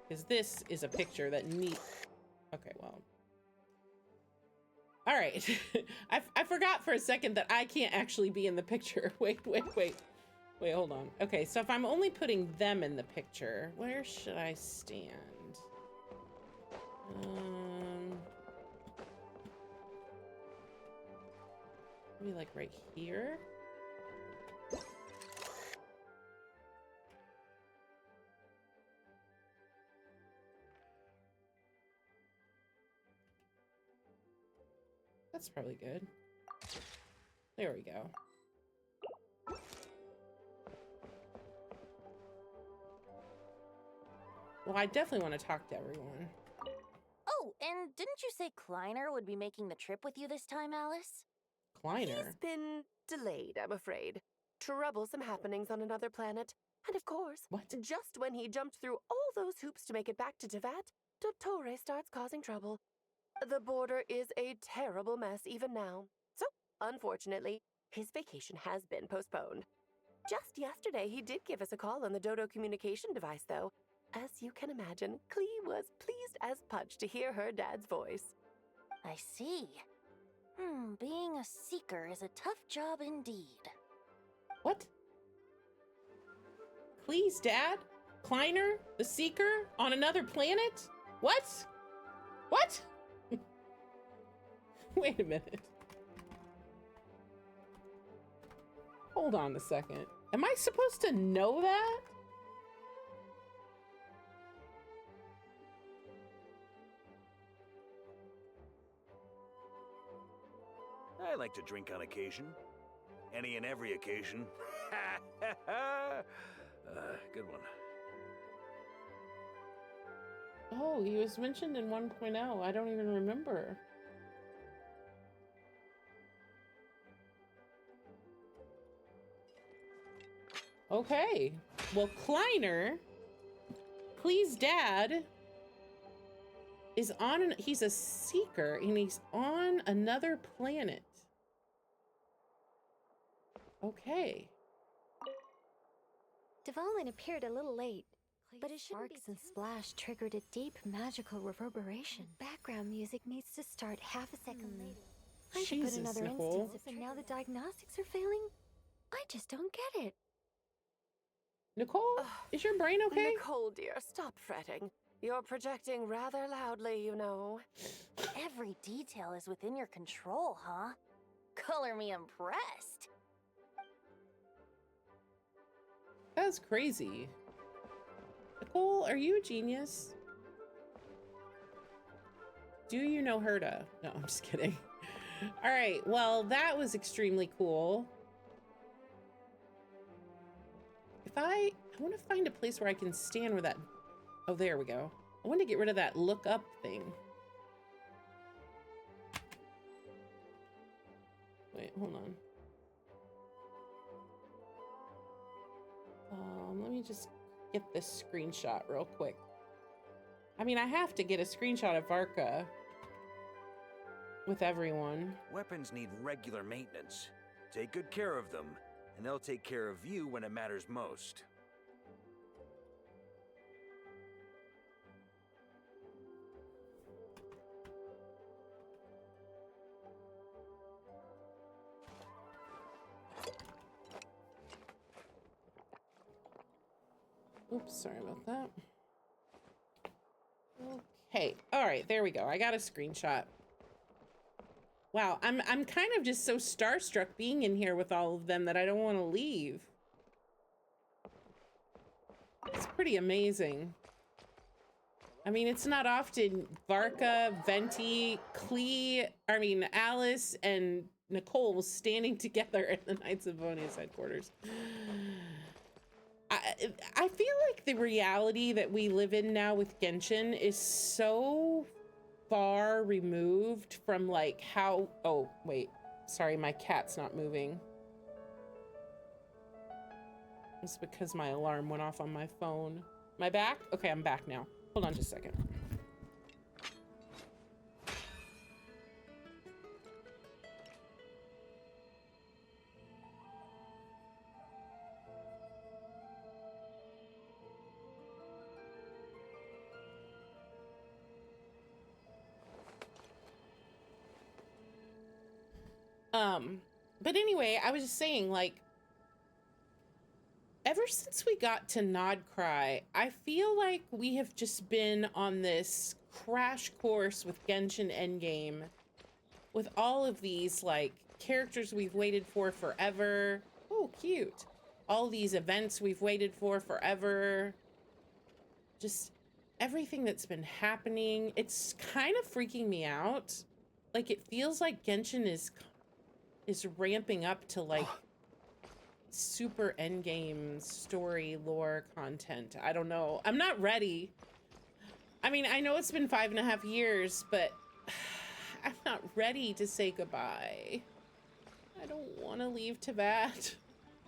Because this is a picture that okay, well. All right. I forgot for a second that I can't actually be in the picture. Wait, hold on. Okay, so if I'm only putting them in the picture, where should I stand? Maybe like right here? That's probably good. There we go. Well, I definitely want to talk to everyone. Oh, and didn't you say Kleiner would be making the trip with you this time, Alice? Kleiner? He's been delayed, I'm afraid. Troublesome happenings on another planet. And of course, What? just when he jumped through all those hoops to make it back to Tevat, Dottore starts causing trouble. The border is a terrible mess even now. So, unfortunately, his vacation has been postponed. Just yesterday, he did give us a call on the Dodo communication device, though. As you can imagine, Clee was pleased as punch to hear her dad's voice. I see. Being a seeker is a tough job indeed. What? Please, Dad? Kleiner? The Seeker? On another planet? What? What? Wait a minute. Hold on a second. Am I supposed to know that? I like to drink on occasion. Any and every occasion. Good one. Oh, he was mentioned in 1.0. I don't even remember. Okay. Well, Kleiner, please, Dad, is on he's a seeker and he's on another planet. Okay. Dvalin appeared a little late, but his sparks and splash triggered a deep magical reverberation. Background music needs to start half a second later. I should put Jesus, another Nicole. instance and now the diagnostics are failing? I just don't get it. Nicole, is your brain okay? Nicole, dear, stop fretting. You're projecting rather loudly, you know. Every detail is within your control, huh? Color me impressed. That's crazy. Nicole, are you a genius? Do you know Herta? No, I'm just kidding. All right, well, that was extremely cool. If I want to find a place where I can stand where that... Oh, there we go. I want to get rid of that look up thing. Wait, hold on. Let me just get this screenshot real quick. I mean, I have to get a screenshot of Varka with everyone. Weapons need regular maintenance. Take good care of them, and they'll take care of you when it matters most. Oops, sorry about that. Okay, all right, there we go. I got a screenshot. Wow, I'm kind of just so starstruck being in here with all of them that I don't want to leave. It's pretty amazing. I mean, it's not often Varka, Venti, Alice, and Nicole standing together at the Knights of Vonia's headquarters. I feel like the reality that we live in now with Genshin is so far removed from like how, oh wait, sorry, my cat's not moving. It's because my alarm went off on my phone. Am I back? Okay, I'm back now. Hold on just a second. But anyway, I was just saying, like, ever since we got to Nodcry, I feel like we have just been on this crash course with Genshin Endgame, with all of these, like, characters we've waited for forever. Oh, cute. All these events we've waited for forever. Just everything that's been happening. It's kind of freaking me out. Like, it feels like Genshin is ramping up to, like, super endgame story lore content. I don't know. I'm not ready. I mean, I know it's been 5.5 years, but I'm not ready to say goodbye. I don't want to leave Teyvat.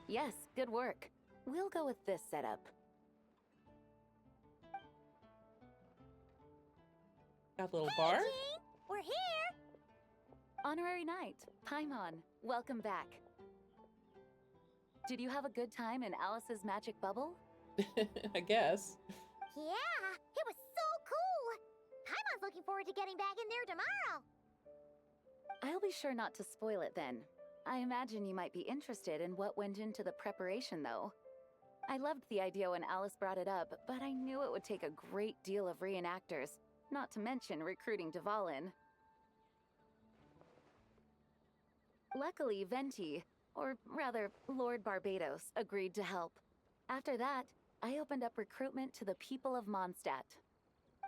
Yes, good work. We'll go with this setup. Got a little bar? Jean, we're here! Honorary Knight, Paimon, welcome back. Did you have a good time in Alice's magic bubble? I guess. Yeah, it was so cool! Paimon's looking forward to getting back in there tomorrow! I'll be sure not to spoil it then. I imagine you might be interested in what went into the preparation, though. I loved the idea when Alice brought it up, but I knew it would take a great deal of reenactors, not to mention recruiting Dvalin. Luckily, Venti, or rather, Lord Barbados, agreed to help. After that, I opened up recruitment to the people of Mondstadt.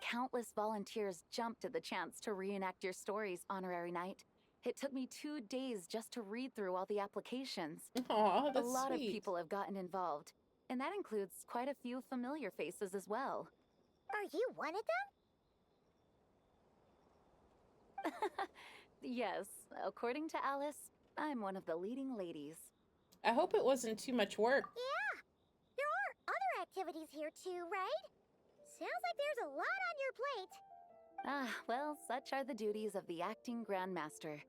Countless volunteers jumped at the chance to reenact your stories, Honorary Knight. It took me 2 days just to read through all the applications. Aw, that's A lot sweet. of people have gotten involved, and that includes quite a few familiar faces as well. Are you one of them? Yes, according to Alice, I'm one of the leading ladies. I hope it wasn't too much work. Yeah! There are other activities here too, right? Sounds like there's a lot on your plate. Ah, well, such are the duties of the acting Grandmaster.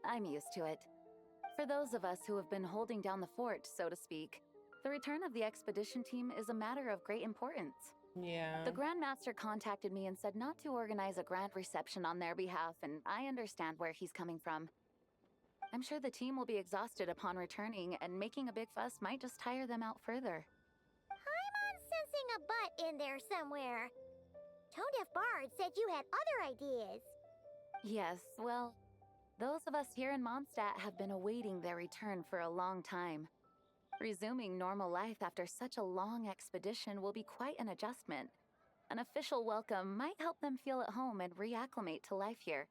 I'm used to it. For those of us who have been holding down the fort, so to speak, the return of the expedition team is a matter of great importance. Yeah. The Grandmaster contacted me and said not to organize a grand reception on their behalf, and I understand where he's coming from. I'm sure the team will be exhausted upon returning, and making a big fuss might just tire them out further. I'm sensing a butt in there somewhere. Tone-deaf Bard said you had other ideas. Yes, well, those of us here in Mondstadt have been awaiting their return for a long time. Resuming normal life after such a long expedition will be quite an adjustment. An official welcome might help them feel at home and reacclimate to life here.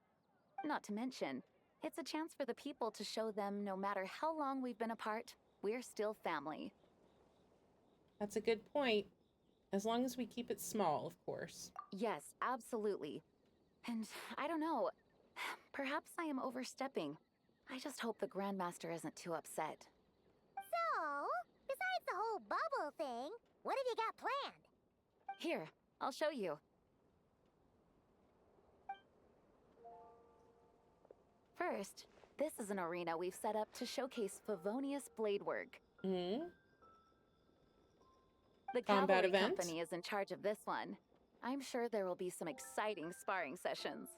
Not to mention, it's a chance for the people to show them no matter how long we've been apart, we're still family. That's a good point. As long as we keep it small, of course. Yes, absolutely. And I don't know, perhaps I am overstepping. I just hope the Grandmaster isn't too upset. So, besides the whole bubble thing, what have you got planned? Here, I'll show you. First, this is an arena we've set up to showcase Favonius blade work. Mm-hmm. The Combat cavalry event? company is in charge of this one. I'm sure there will be some exciting sparring sessions.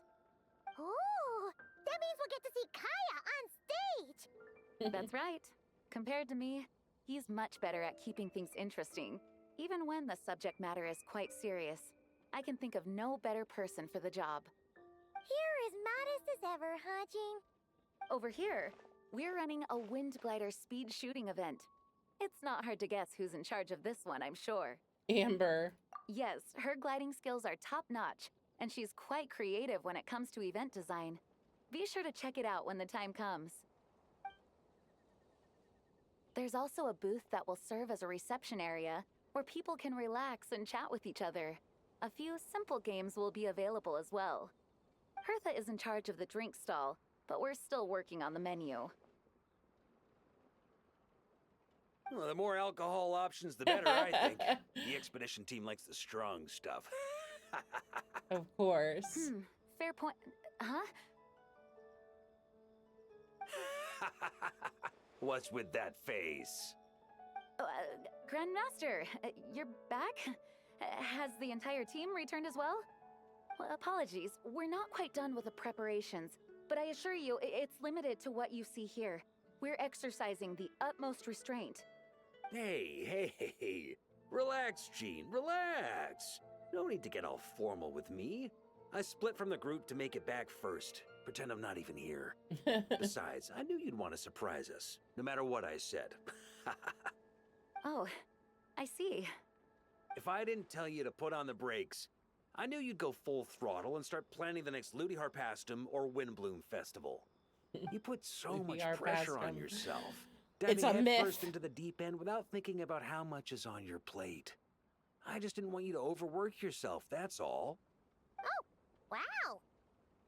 Ooh, that means we'll get to see Kaya on stage! That's right. Compared to me, he's much better at keeping things interesting, even when the subject matter is quite serious. I can think of no better person for the job. You're as modest as ever, huh, Jean? Over here, we're running a Wind Glider speed shooting event. It's not hard to guess who's in charge of this one, I'm sure. Amber. Yes, her gliding skills are top-notch, and she's quite creative when it comes to event design. Be sure to check it out when the time comes. There's also a booth that will serve as a reception area where people can relax and chat with each other. A few simple games will be available as well. Hertha is in charge of the drink stall, but we're still working on the menu. Well, the more alcohol options, the better, I think. The expedition team likes the strong stuff. Of course. Fair point. Huh? What's with that face? Grandmaster, you're back? Has the entire team returned as well? Well, apologies, we're not quite done with the preparations, but I assure you, it's limited to what you see here. We're exercising the utmost restraint. Hey. Relax, Gene, relax. No need to get all formal with me. I split from the group to make it back first. Pretend I'm not even here. Besides, I knew you'd want to surprise us, no matter what I said. Oh, I see. If I didn't tell you to put on the brakes, I knew you'd go full throttle and start planning the next Ludi Harpastum or Windbloom Festival. You put so much pressure on yourself. It's a myth. First into the deep end without thinking about how much is on your plate. I just didn't want you to overwork yourself, that's all. Oh, wow.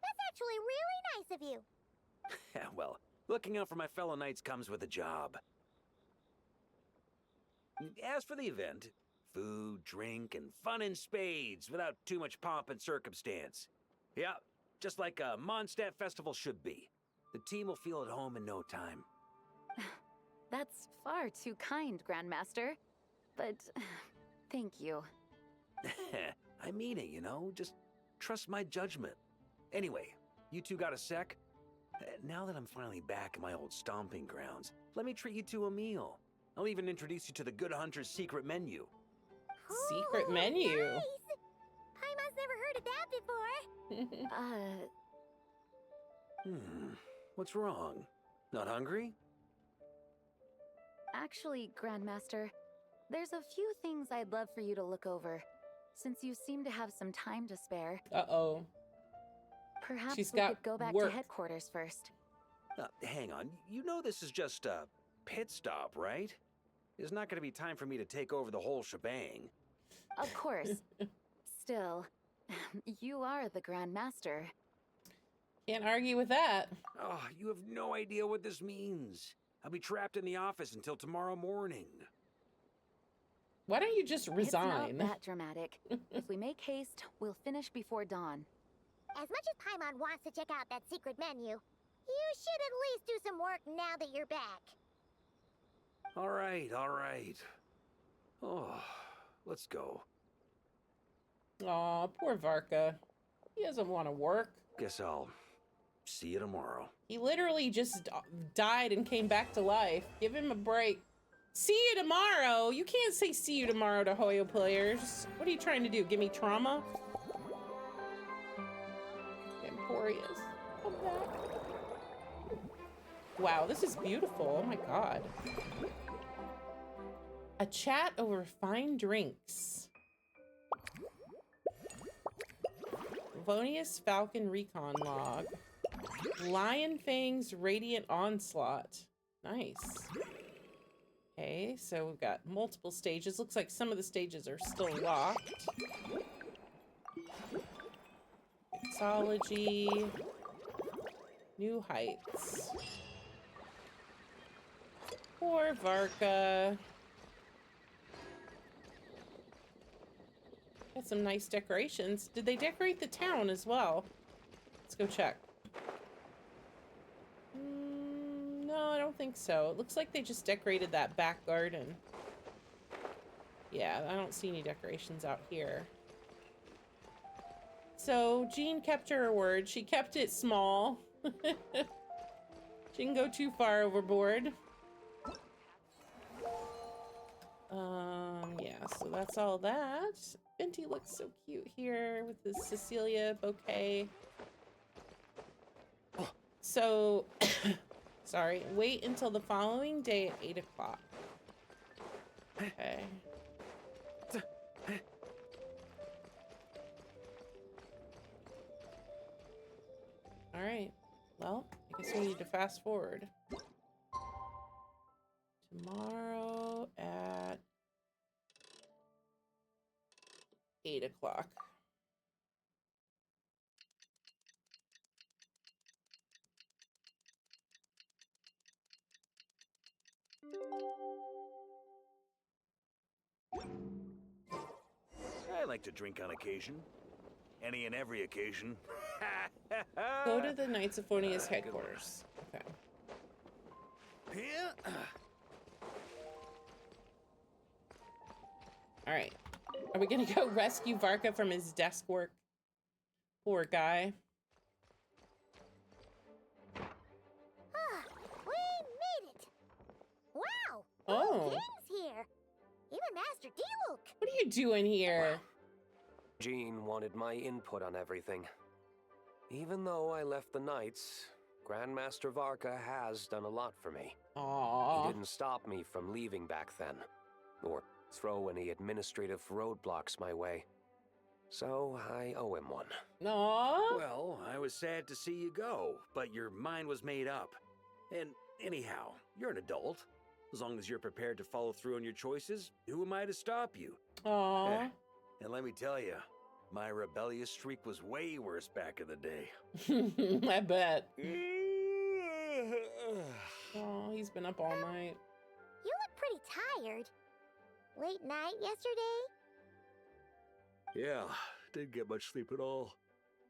That's actually really nice of you. Well, looking out for my fellow knights comes with a job. As for the event, food, drink, and fun in spades without too much pomp and circumstance. Yeah, just like a Mondstadt festival should be. The team will feel at home in no time. That's far too kind, Grandmaster. But thank you. I mean it, you know? Just trust my judgment. Anyway, you two got a sec? Now that I'm finally back in my old stomping grounds, let me treat you to a meal. I'll even introduce you to the Good Hunter's secret menu. Secret menu? Nice. Paimon's never heard of that before. What's wrong? Not hungry? Actually, Grandmaster, there's a few things I'd love for you to look over, since you seem to have some time to spare. Uh-oh. Perhaps She's we got could go back work. to headquarters first. Hang on. You know this is just a pit stop, right? There's not going to be time for me to take over the whole shebang. Of course. Still, you are the Grandmaster. Can't argue with that. Oh, you have no idea what this means. I'll be trapped in the office until tomorrow morning. Why don't you just resign? It's not that dramatic. If we make haste, we'll finish before dawn. As much as Paimon wants to check out that secret menu, you should at least do some work now that you're back. All right. Oh, let's go. Aw, poor Varka. He doesn't want to work. Guess I'll see you tomorrow. He literally just died and came back to life. Give him a break. See you tomorrow. You can't say see you tomorrow to Hoyo players. What are you trying to do? Give me trauma? Emporius. Come back. Wow, this is beautiful. Oh my god. A chat over fine drinks. Vonius Falcon Recon Log. Lion Fang's Radiant Onslaught. Nice. Okay, so we've got multiple stages. Looks like some of the stages are still locked. Mixology. New Heights. Poor Varka. Got some nice decorations. Did they decorate the town as well? Let's go check. No, I don't think so. It looks like they just decorated that back garden. Yeah, I don't see any decorations out here. So, Jean kept her word. She kept it small. She didn't go too far overboard. Yeah, so that's all that. Binti looks so cute here with the Cecilia bouquet. So, sorry, wait until the following day at 8 o'clock. Okay. need to fast forward. Tomorrow at 8 o'clock. I like to drink on occasion. Any and every occasion. Go to the Knights of Phonius Good headquarters. Okay. Yeah. All right. Are we gonna go rescue Varka from his desk work? Poor guy. We made it! Wow! Oh. King's here! Even Master D-Luke! What are you doing here? Jean wanted my input on everything. Even though I left the Knights, Grandmaster Varka has done a lot for me. Aww. He didn't stop me from leaving back then, or throw any administrative roadblocks my way. So I owe him one. Aww. Well, I was sad to see you go, but your mind was made up. And anyhow, you're an adult. As long as you're prepared to follow through on your choices, who am I to stop you? Aww. And let me tell you, my rebellious streak was way worse back in the day. I bet. Oh, he's been up all night. You look pretty tired. Late night yesterday? Yeah, didn't get much sleep at all.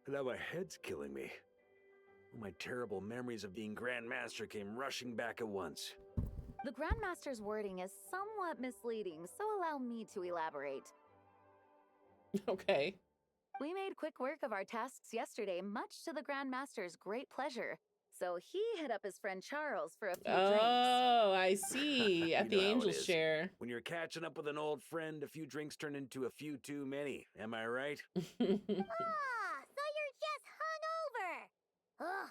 And now my head's killing me. My terrible memories of being Grandmaster came rushing back at once. The Grandmaster's wording is somewhat misleading, so allow me to elaborate. Okay. We made quick work of our tasks yesterday, much to the Grandmaster's great pleasure. So he hit up his friend Charles for a few drinks. Oh, I see. At the You know how it Angel's is. share. When you're catching up with an old friend, a few drinks turn into a few too many. Am I right? Ah, so you're just hungover! Ugh,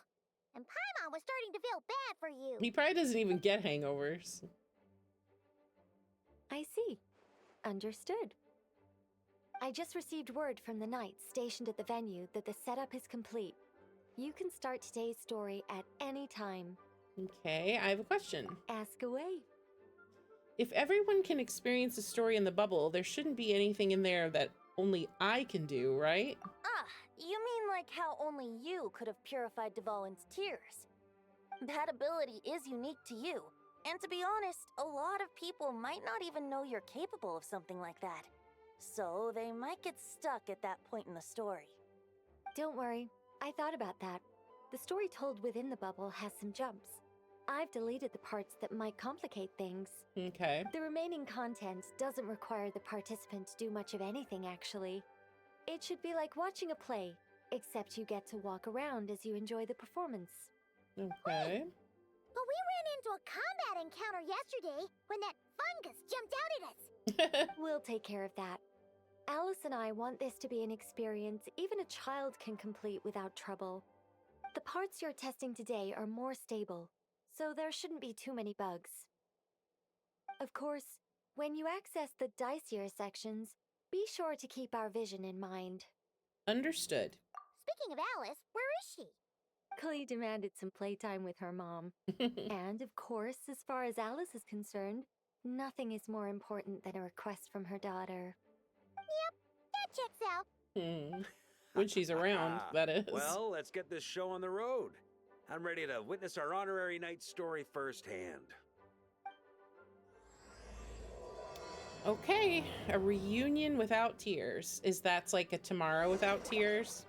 and Paimon was starting to feel bad for you. He probably doesn't even get hangovers. I see. Understood. I just received word from the Knights stationed at the venue that the setup is complete. You can start today's story at any time. Okay, I have a question. Ask away. If everyone can experience the story in the bubble, there shouldn't be anything in there that only I can do, right? Ah, you mean like how only you could have purified Dvalin's tears? That ability is unique to you. And to be honest, a lot of people might not even know you're capable of something like that. So they might get stuck at that point in the story. Don't worry. I thought about that. The story told within the bubble has some jumps. I've deleted the parts that might complicate things. Okay. The remaining content doesn't require the participant to do much of anything, actually. It should be like watching a play, except you get to walk around as you enjoy the performance. Okay. But we ran into a combat encounter yesterday when that fungus jumped out at us. We'll take care of that. Alice and I want this to be an experience even a child can complete without trouble. The parts you're testing today are more stable, so there shouldn't be too many bugs. Of course, when you access the dicier sections, be sure to keep our vision in mind. Understood. Speaking of Alice, where is she? Klee demanded some playtime with her mom. And of course, as far as Alice is concerned, nothing is more important than a request from her daughter. That checks out. When she's around, that is. Well, let's get this show on the road. I'm ready to witness our honorary knight's story firsthand. Okay, a reunion without tears. Is that like a tomorrow without tears?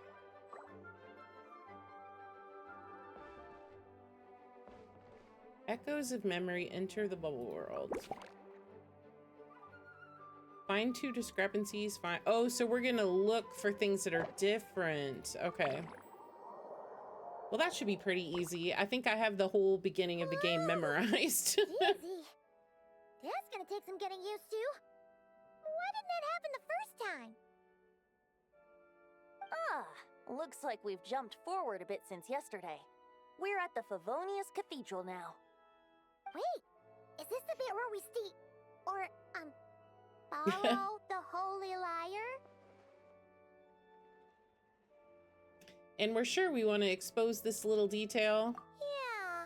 Echoes of memory enter the bubble world. Find two discrepancies. Find. Oh, so we're gonna look for things that are different. Okay. Well, that should be pretty easy. I think I have the whole beginning of the game memorized. Easy. That's gonna take some getting used to. Why didn't that happen the first time? Ah, looks like we've jumped forward a bit since yesterday. We're at the Favonius Cathedral now. Wait, is this the bit where we follow the Holy Liar? And we're sure we want to expose this little detail. Yeah.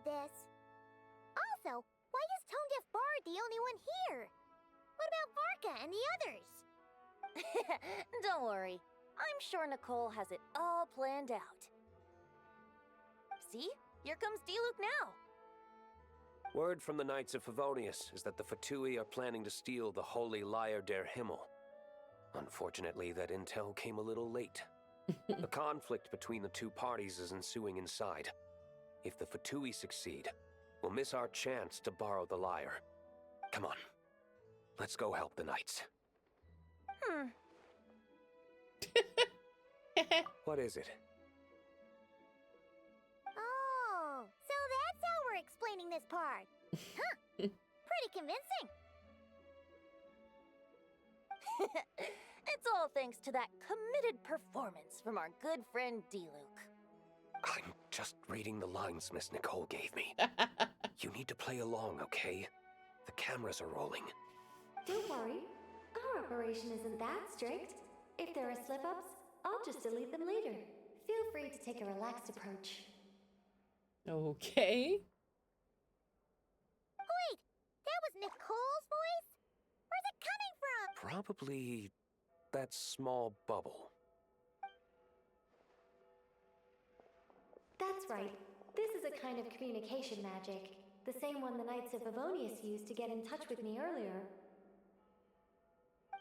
about this. Also, why is Tone Deaf Bard the only one here? What about Varka and the others? Don't worry. I'm sure Nicole has it all planned out. See? Here comes Diluc now. Word from the Knights of Favonius is that the Fatui are planning to steal the Holy Lyre der Himmel. Unfortunately, that intel came a little late. A conflict between the two parties is ensuing inside. If the Fatui succeed, we'll miss our chance to borrow the lyre. Come on. Let's go help the Knights. What is it? Oh, so that's how we're explaining this part. Huh. Pretty convincing. It's all thanks to that committed performance from our good friend Diluc. I'm just reading the lines Miss Nicole gave me. You need to play along, okay? The cameras are rolling. Don't worry. Our operation isn't that strict. If there are slip-ups, I'll just delete them later. Feel free to take a relaxed approach. Okay. Wait, that was Nicole's voice? Where's it coming from? Probably that small bubble. That's right. This is a kind of communication magic. The same one the Knights of Favonius used to get in touch with me earlier.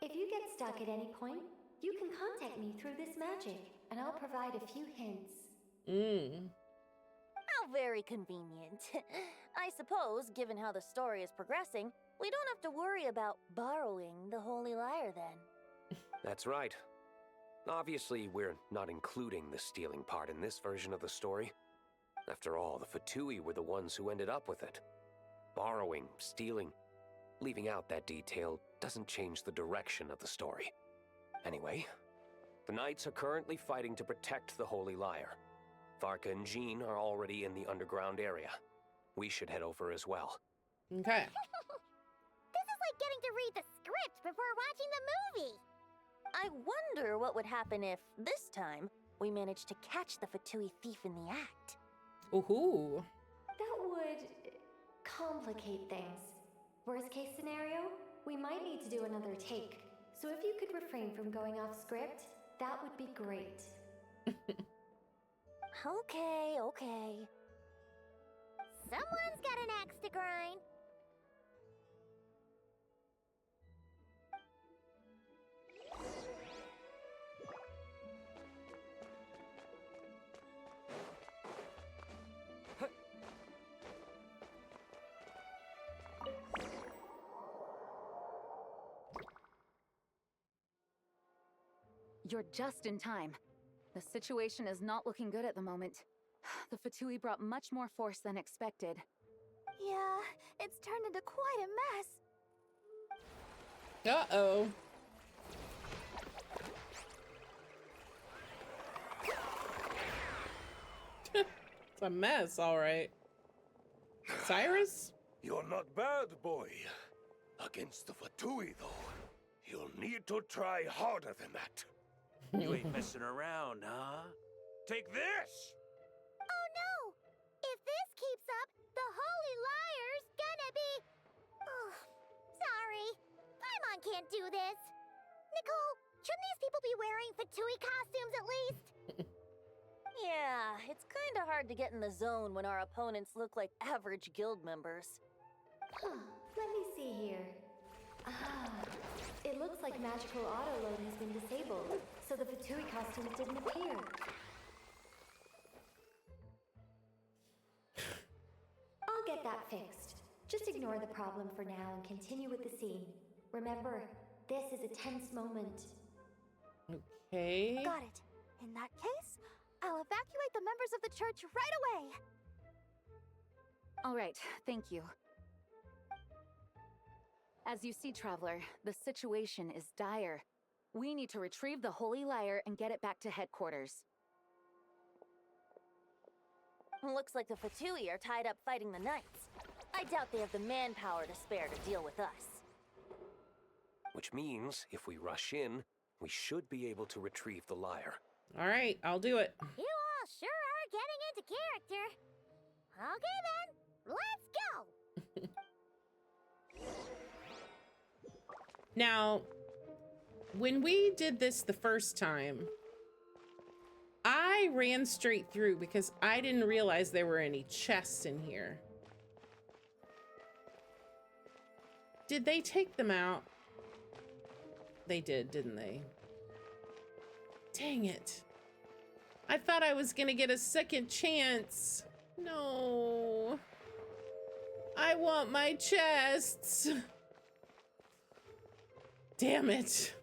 If you get stuck at any point, you can contact me through this magic, and I'll provide a few hints. How very convenient. I suppose, given how the story is progressing, we don't have to worry about borrowing the Holy Lyre then. That's right. Obviously, we're not including the stealing part in this version of the story. After all, the Fatui were the ones who ended up with it. Borrowing, stealing, leaving out that detail doesn't change the direction of the story. Anyway, the Knights are currently fighting to protect the Holy Lyre. Varka and Jean are already in the underground area. We should head over as well. Okay. This is like getting to read the script before watching the movie. I wonder what would happen if, this time, we managed to catch the Fatui thief in the act. Ooh. That would complicate things. Worst case scenario, we might need to do another take. So if you could refrain from going off script, that would be great. Okay. Someone's got an axe to grind. You're just in time. The situation is not looking good at the moment. The Fatui brought much more force than expected. Yeah, it's turned into quite a mess. Uh-oh. It's a mess, all right. Cyrus? You're not bad, boy. Against the Fatui, though, you'll need to try harder than that. You ain't messing around, huh? Take this! Oh no! If this keeps up, the Holy Lyre's gonna be... Oh, sorry. Paimon can't do this. Nicole, shouldn't these people be wearing Fatui costumes at least? Yeah, it's kinda hard to get in the zone when our opponents look like average guild members. Let me see here. It looks like magical auto-load has been disabled, so the Fatui costumes didn't appear. I'll get that fixed. Just ignore the problem for now and continue with the scene. Remember, this is a tense moment. Okay. Got it. In that case, I'll evacuate the members of the church right away. All right, thank you. As you see, Traveler, the situation is dire. We need to retrieve the Holy Lyre and get it back to headquarters. Looks like the Fatui are tied up fighting the Knights. I doubt they have the manpower to spare to deal with us. Which means, if we rush in, we should be able to retrieve the lyre. All right, I'll do it. You all sure are getting into character. Okay then. Now, when we did this the first time, I ran straight through because I didn't realize there were any chests in here. Did they take them out? They did, didn't they? Dang it. I thought I was gonna get a second chance. No. I want my chests. Damn it.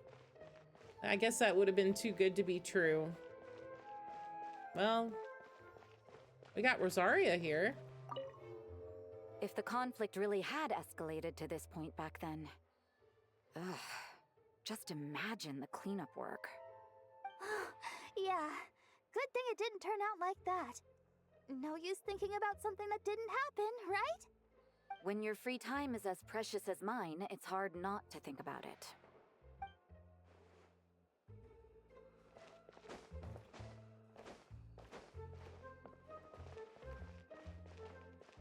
I guess that would have been too good to be true. Well, we got Rosaria here. If the conflict really had escalated to this point back then. Ugh. Just imagine the cleanup work. Yeah, good thing it didn't turn out like that. No use thinking about something that didn't happen, right? When your free time is as precious as mine, it's hard not to think about it.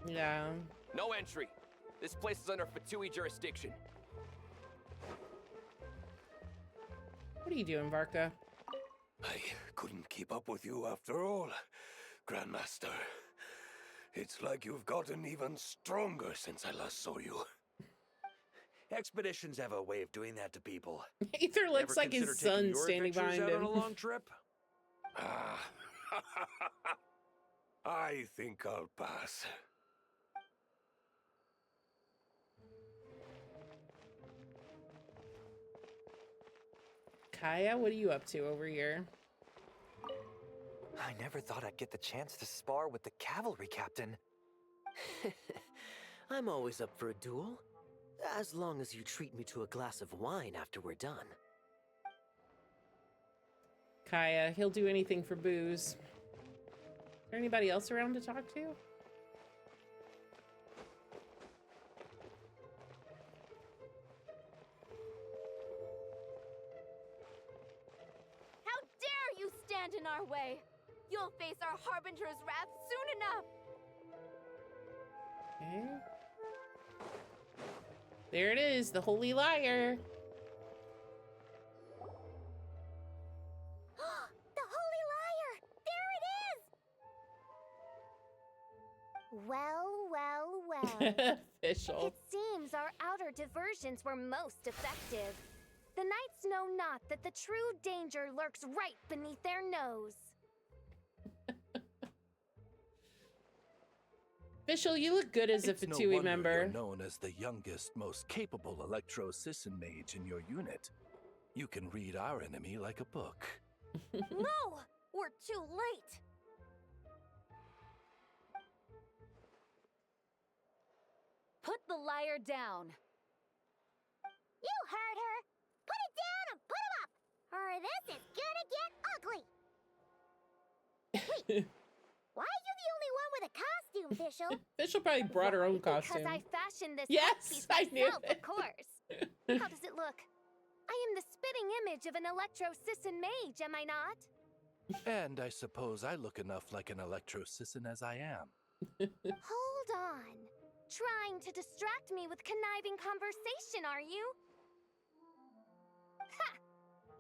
Yeah. No entry. This place is under Fatui jurisdiction. What are you doing, Varka? I couldn't keep up with you after all, Grandmaster. It's like you've gotten even stronger since I last saw you. Expeditions have a way of doing that to people. Aether looks Never like his consider taking son your standing adventures behind out him. on a long trip? Ah, I think I'll pass. Kaya, what are you up to over here? I never thought I'd get the chance to spar with the cavalry captain. I'm always up for a duel, as long as you treat me to a glass of wine after we're done. Kaya, he'll do anything for booze. Is there anybody else around to talk to? How dare you stand in our way? You'll face our Harbinger's wrath soon enough! Okay. There it is, the Holy Liar. The Holy Liar! There it is! Well, well, well. Official. It seems our outer diversions were most effective. The knights know not that the true danger lurks right beneath their nose. Official, you look good as a It's no Fatui wonder member. You're known as the youngest, most capable electro-sisson mage in your unit. You can read our enemy like a book. No! We're too late! Put the liar down. You heard her! Put it down and put him up! Or this is gonna get ugly! Wait, why are you the only one with a costume, Fischl? Fischl probably brought her own costume. Because I fashioned this Yes, piece I knew myself, it. of course. How does it look? I am the spitting image of an electro-sisson mage, am I not? And I suppose I look enough like an electro-sisson as I am. Hold on. Trying to distract me with conniving conversation, are you? Ha!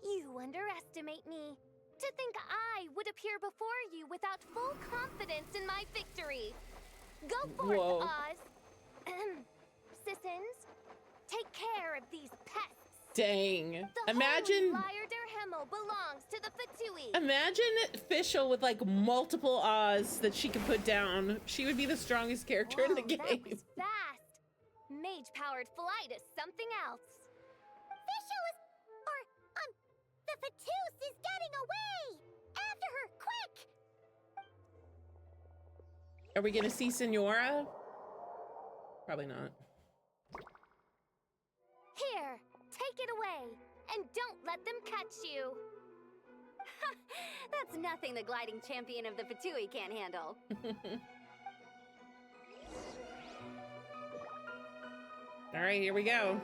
You underestimate me. To think I would appear before you without full confidence in my victory. Go forth, Whoa. Oz. Sissons, take care of these pests. Dang. The Imagine, Holy Liar der Himmel belongs to the Fatui. imagine Fischl with like multiple Oz that she could put down. She would be the strongest character in the Whoa, game. That was fast. Mage-powered flight is something else. Fischl is... the Fatus is getting away! After her, quick! Are we gonna see Senora? Probably not. Here, take it away, and don't let them catch you. That's nothing the gliding champion of the Fatui can't handle. All right, here we go.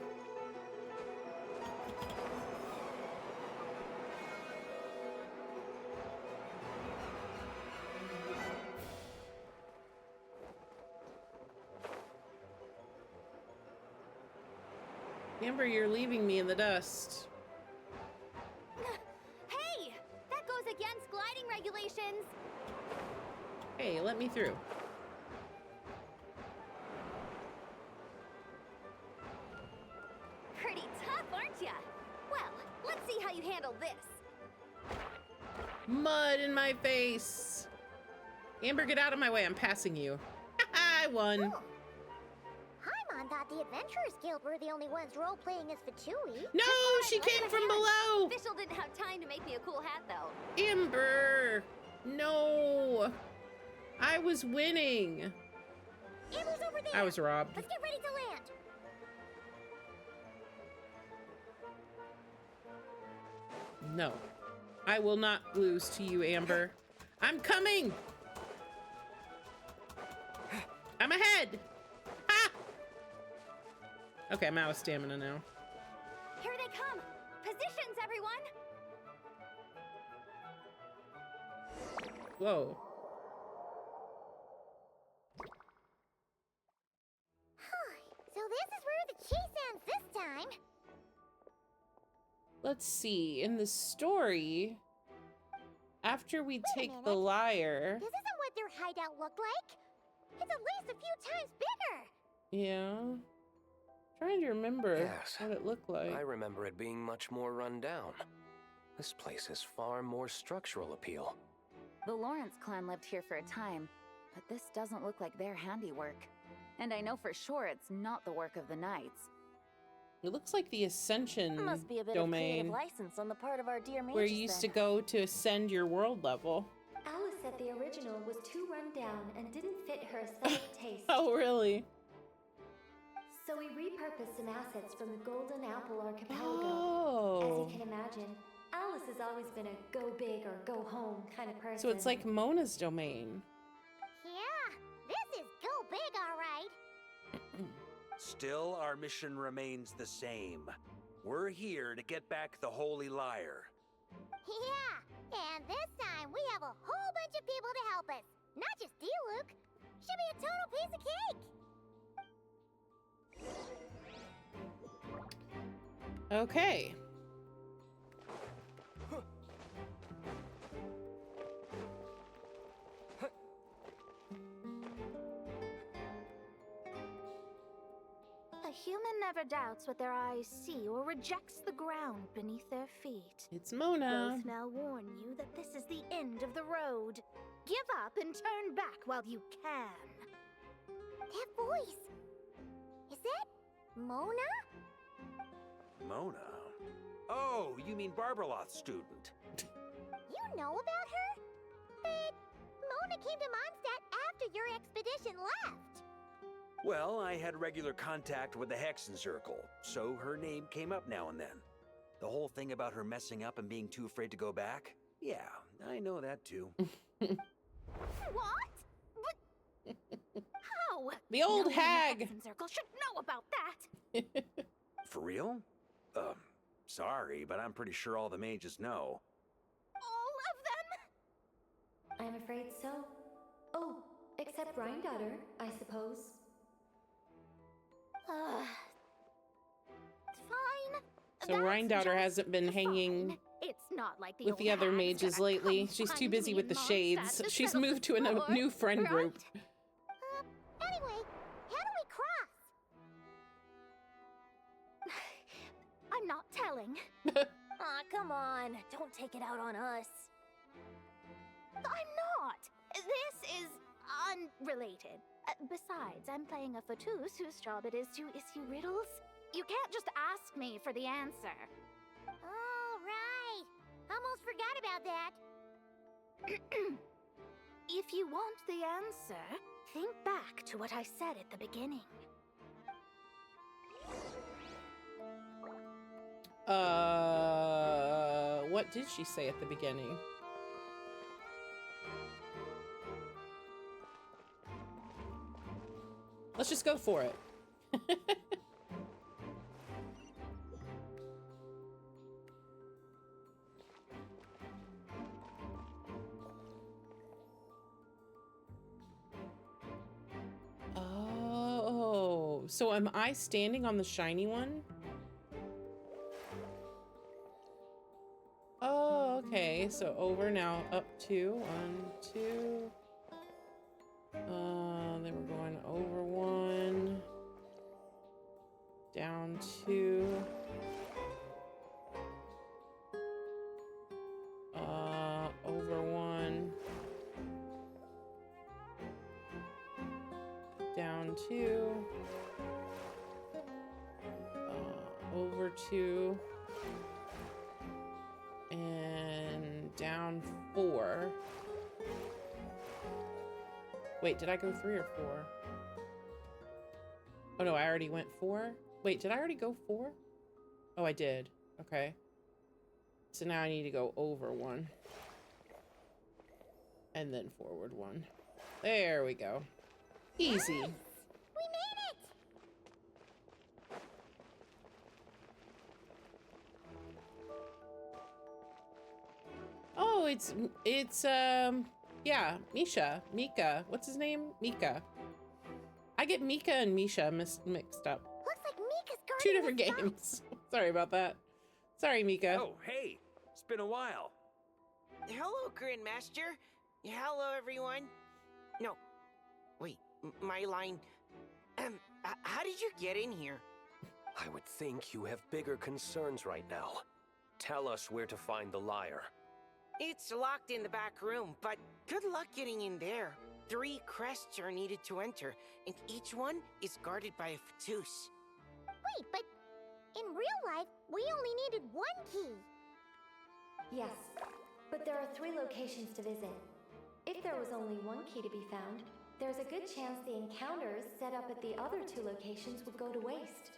Amber, you're leaving me in the dust. Hey! That goes against gliding regulations! Hey, let me through. Pretty tough, aren't ya? Well, let's see how you handle this. Mud in my face. Amber, get out of my way. I'm passing you. I won. Oh. Paimon thought the Adventurers Guild were the only ones role-playing as Fatui. No, she came from below. Official didn't have time to make me a cool hat, though. Amber, no. I was winning. Amber's over there. I was robbed. Let's get ready to land. No, I will not lose to you, Amber. I'm coming. I'm ahead. Ah! Okay, I'm out of stamina now. Here they come. Positions, everyone. Whoa. So this is where the chase ends this time. Let's see. In the story, after we Wait a take minute. the lyre. This isn't what their hideout looked like. It's at least a few times bigger. Yeah. Trying to remember Yes. what it looked like. I remember it being much more run down. This place has far more structural appeal. The Lawrence clan lived here for a time, but this doesn't look like their handiwork. And I know for sure it's not the work of the knights. It looks like the Ascension Must be a bit domain, of creative license on the part of our dear mages. where you used to go to ascend your world level. Alice said the original was too run down and didn't fit her aesthetic taste. Oh, really? So we repurposed some assets from the Golden Apple Archipelago. Oh. As you can imagine, Alice has always been a go big or go home kind of person. So it's like Mona's domain. Yeah, this is go big, all right. Still, our mission remains the same. We're here to get back the Holy Lyre. Yeah, and this time we have a whole bunch of people to help us. Not just Diluc. Should be a total piece of cake. Okay. A human never doubts what their eyes see or rejects the ground beneath their feet. It's Mona. Both now warn you that this is the end of the road. Give up and turn back while you can. That voice. Is that Mona? Mona? Oh, you mean Barbarloth's student. You know about her? But Mona came to Mondstadt after your expedition left. Well, I had regular contact with the Hexen Circle, so her name came up now and then. The whole thing about her messing up and being too afraid to go back? Yeah, I know that too. What? But how? The old No one in the hag. Hexen Circle should know about that. For real? Sorry, but I'm pretty sure all the mages know. All of them? I'm afraid so. Oh, except Rhindaughter, I suppose. Fine. So That's Rhindaughter just hasn't been hanging fine. It's not like the with old the other hag's mages gonna lately. come She's too find busy me with the in Mondstadt shades. to She's settle moved the to a score, new friend right? group. Anyway, how do we cross? I'm not telling. Aw, come on. Don't take it out on us. I'm not. This is unrelated. Besides, I'm playing a Fatus whose job it is to issue riddles. You can't just ask me for the answer. All right. Almost forgot about that. If you want the answer, think back to what I said at the beginning. What did she say at the beginning? Let's just go for it. Oh, so am I standing on the shiny one? Okay, so over now, up 2, 1, 2. Then we're going over 1, down 2. Over 1, down 2, over 2, and down 4. Wait, did I go 3 or 4? Oh no, I already went 4? Wait, did I already go 4? Oh, I did. Okay. So now I need to go over 1. And then forward 1. There we go. Easy. Nice! We made it! Oh, it's yeah, Mika. What's his name? Mika. I get Mika and Misha mixed up. Looks like Mika's guarding 2 different the front. games. Sorry about that. Sorry, Mika. Oh, hey, it's been a while. Hello, Grandmaster. Hello, everyone. No, wait, my line. How did you get in here? I would think you have bigger concerns right now. Tell us where to find the lyre. It's locked in the back room, but good luck getting in there. 3 crests are needed to enter, and each one is guarded by a Fatus. Wait, but in real life, we only needed 1 key. Yes, but there are 3 locations to visit. If there was only 1 key to be found, there's a good chance the encounters set up at the other 2 locations would go to waste.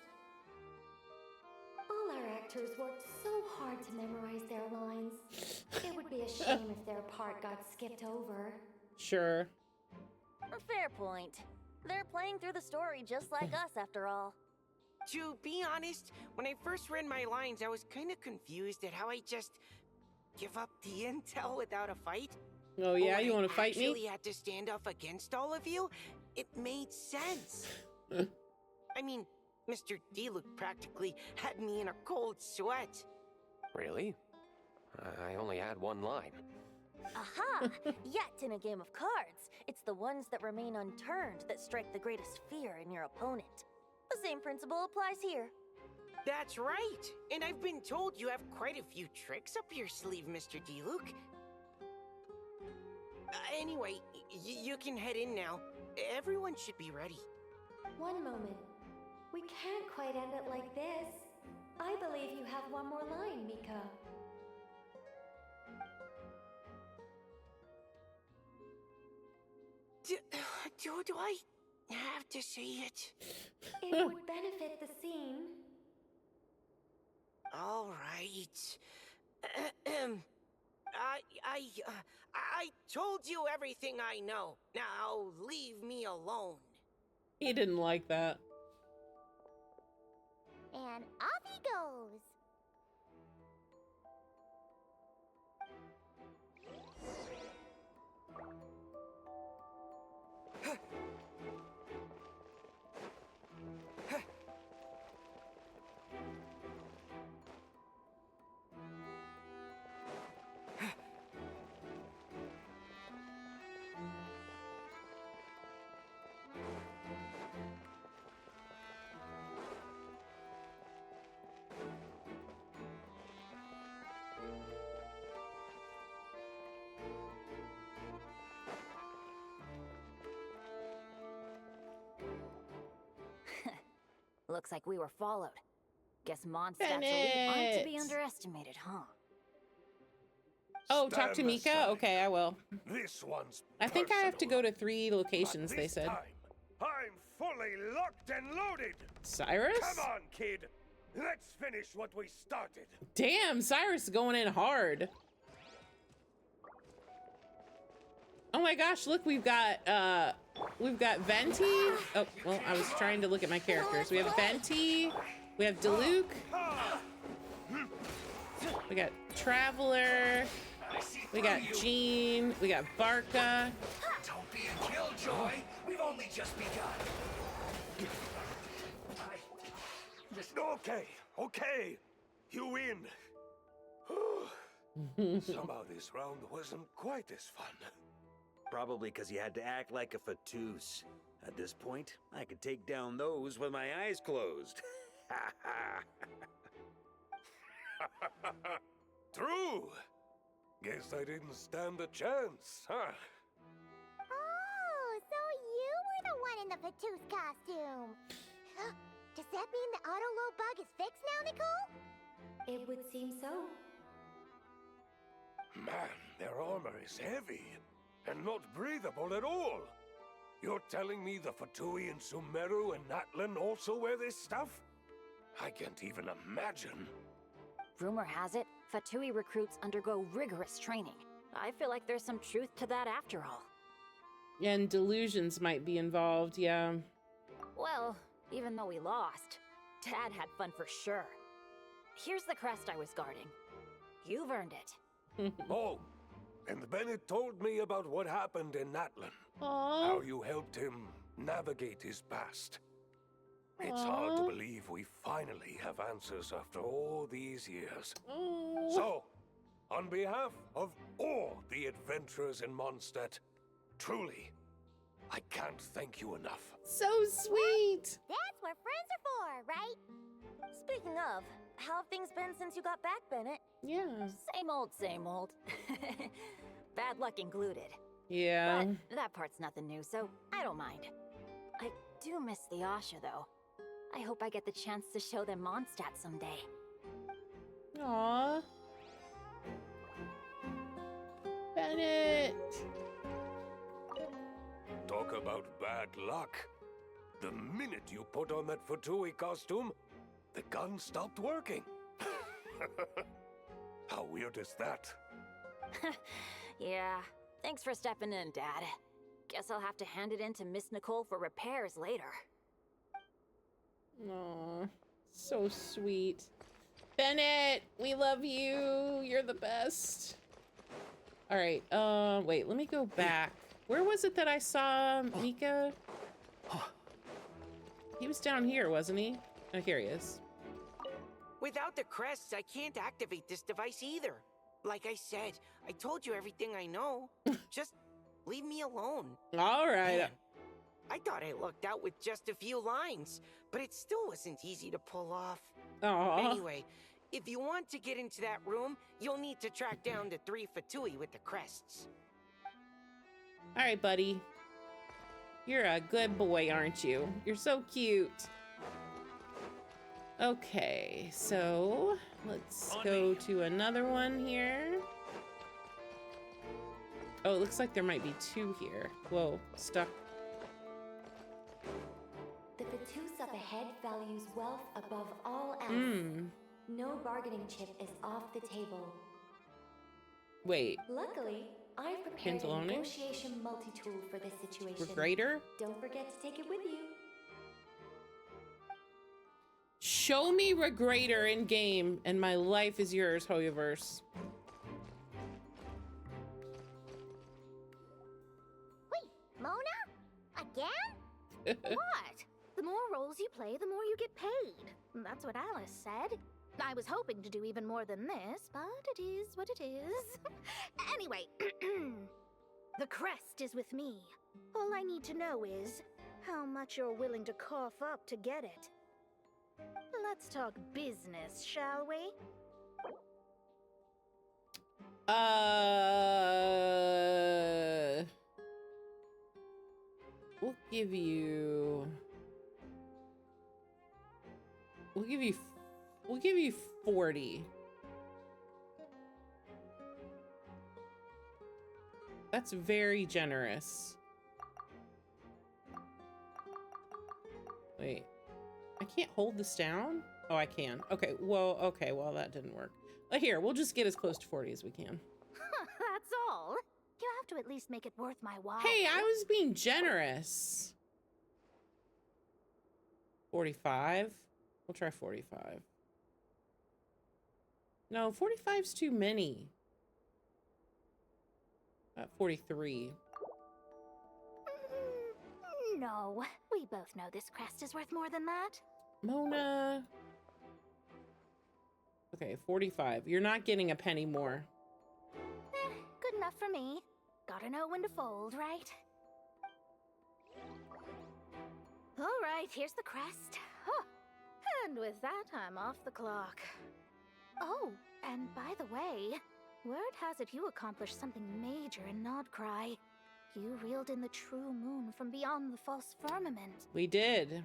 All our actors worked so hard to memorize their lines. It would be a shame if their part got skipped over. Sure. A fair point. They're playing through the story just like us, after all. To be honest, when I first read my lines, I was kind of confused at how I just give up the intel without a fight. Oh yeah, you want to fight me? I actually had to stand up against all of you. It made sense. I mean, Mr. Diluc practically had me in a cold sweat. Really? I only had 1 line. Aha! Yet in a game of cards, it's the ones that remain unturned that strike the greatest fear in your opponent. The same principle applies here. That's right. And I've been told you have quite a few tricks up your sleeve, Mr. Diluc. Anyway, you can head in now. Everyone should be ready. One moment. We can't quite end it like this. I believe you have 1 more line, Mika. Do I have to say it? It would benefit the scene. All right. I told you everything I know. Now leave me alone. He didn't like that. And off he goes. Looks like we were followed. Guess Mondstadt's elite aren't to be Bennett! underestimated, huh? Oh, talk to Stand Mika? aside. Okay, I will. This one's I think I have to personal. go to 3 locations, But they this said. time, I'm fully locked and loaded. Cyrus? Come on, kid. Let's finish what we started. Damn, Cyrus is going in hard. Oh my gosh, look, we've got Venti. Oh, well, I was trying to look at my characters. We have Venti, we have Diluc, we got Traveler, we got Jean, we got Barca. Don't be a killjoy. We've only just begun. Okay. You win. Somehow this round wasn't quite as fun. Probably because you had to act like a fatus. At this point, I could take down those with my eyes closed. True. Guess I didn't stand a chance, huh? Oh, so you were the one in the Fatooth costume. Does that mean the auto-low bug is fixed now, Nicole? It would seem so. Man, their armor is heavy and not breathable at all. You're telling me the Fatui in Sumeru and Natlan also wear this stuff? I can't even imagine. Rumor has it, Fatui recruits undergo rigorous training. I feel like there's some truth to that after all. And delusions might be involved, yeah. Well, even though we lost, Dad had fun for sure. Here's the crest I was guarding. You've earned it. Oh, and Bennett told me about what happened in Natlan. Aww. How you helped him navigate his past. It's hard to believe we finally have answers after all these years. Aww. So, on behalf of all the adventurers in Mondstadt, truly, I can't thank you enough. So sweet! That's what friends are for, right? Speaking of, how have things been since you got back, Bennett? Yeah. Same old, same old. Bad luck included. Yeah. But that part's nothing new, so I don't mind. I do miss the Asha, though. I hope I get the chance to show them Mondstadt someday. Aww. Bennett! Talk about bad luck. The minute you put on that Fatui costume, the gun stopped working. How weird is that? Yeah. Thanks for stepping in, Dad. Guess I'll have to hand it in to Miss Nicole for repairs later. Aw, so sweet. Bennett, we love you. You're the best. All right, wait, let me go back. Where was it that I saw Mika? He was down here, wasn't he? Oh, here he is. Without the crests, I can't activate this device either. Like I said, I told you everything I know. Just leave me alone. All right. Man, I thought I lucked out with just a few lines, but it still wasn't easy to pull off. Aww. Anyway, if you want to get into that room, you'll need to track down the 3 Fatui with the crests. All right, buddy. You're a good boy, aren't you? You're so cute. Okay, so let's go to another one here. Oh, it looks like there might be 2 here. Whoa, stuck. The Fatus up ahead values wealth above all else. No bargaining chip is off the table. Wait. Luckily, I've prepared a Pantalone? negotiation multi-tool for this situation. Regrader? Don't forget to take it with you. Show me Regrader in game, and my life is yours, Hoyoverse. Wait, Mona? Again? What? The more roles you play, the more you get paid. That's what Alice said. I was hoping to do even more than this, but it is what it is. Anyway, the crest is with me. All I need to know is how much you're willing to cough up to get it. Let's talk business, shall we? We'll give you 40. That's very generous. Wait. I can't hold this down? Oh, I can. Okay, well, that didn't work. Here, we'll just get as close to 40 as we can. That's all. You have to at least make it worth my while. Hey, I was being generous. 45? We'll try 45. No, 45's too many. 43. No, we both know this crest is worth more than that. Mona. Okay, 45. You're not getting a penny more. enough for me. Gotta know when to fold, right? All right, here's the crest. Huh. And with that, I'm off the clock. Oh, and by the way, word has it you accomplished something major in Nodcry. You reeled in the true moon from beyond the false firmament. We did.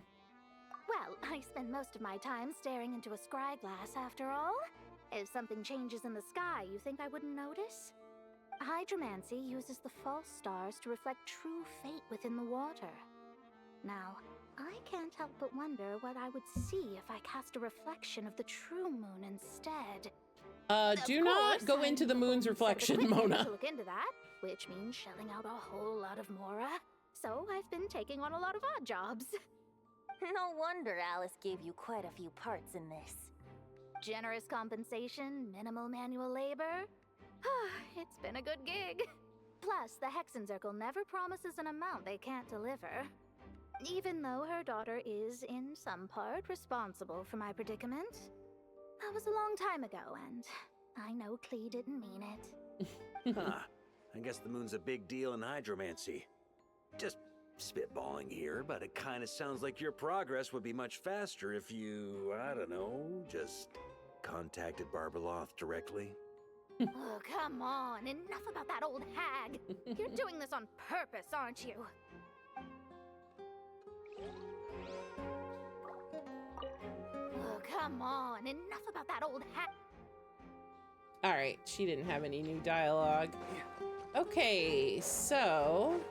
Well, I spend most of my time staring into a scry glass after all. If something changes in the sky, you think I wouldn't notice? Hydromancy uses the false stars to reflect true fate within the water. Now, I can't help but wonder what I would see if I cast a reflection of the true moon instead. Do not go into the moon's reflection, Mona. To look into that, which means shelling out a whole lot of mora. So I've been taking on a lot of odd jobs. No wonder Alice gave you quite a few parts in this. Generous compensation, minimal manual labor. It's been a good gig. Plus, the Hexen Circle never promises an amount they can't deliver. Even though her daughter is, in some part, responsible for my predicament. That was a long time ago, and I know Klee didn't mean it. Huh. I guess the moon's a big deal in hydromancy. Just spitballing here, but it kind of sounds like your progress would be much faster if you, I don't know, just contacted Barbeloth directly. Oh, come on. Enough about that old hag. You're doing this on purpose, aren't you? Oh, come on. Enough about that old hag. All right, she didn't have any new dialogue. Okay, so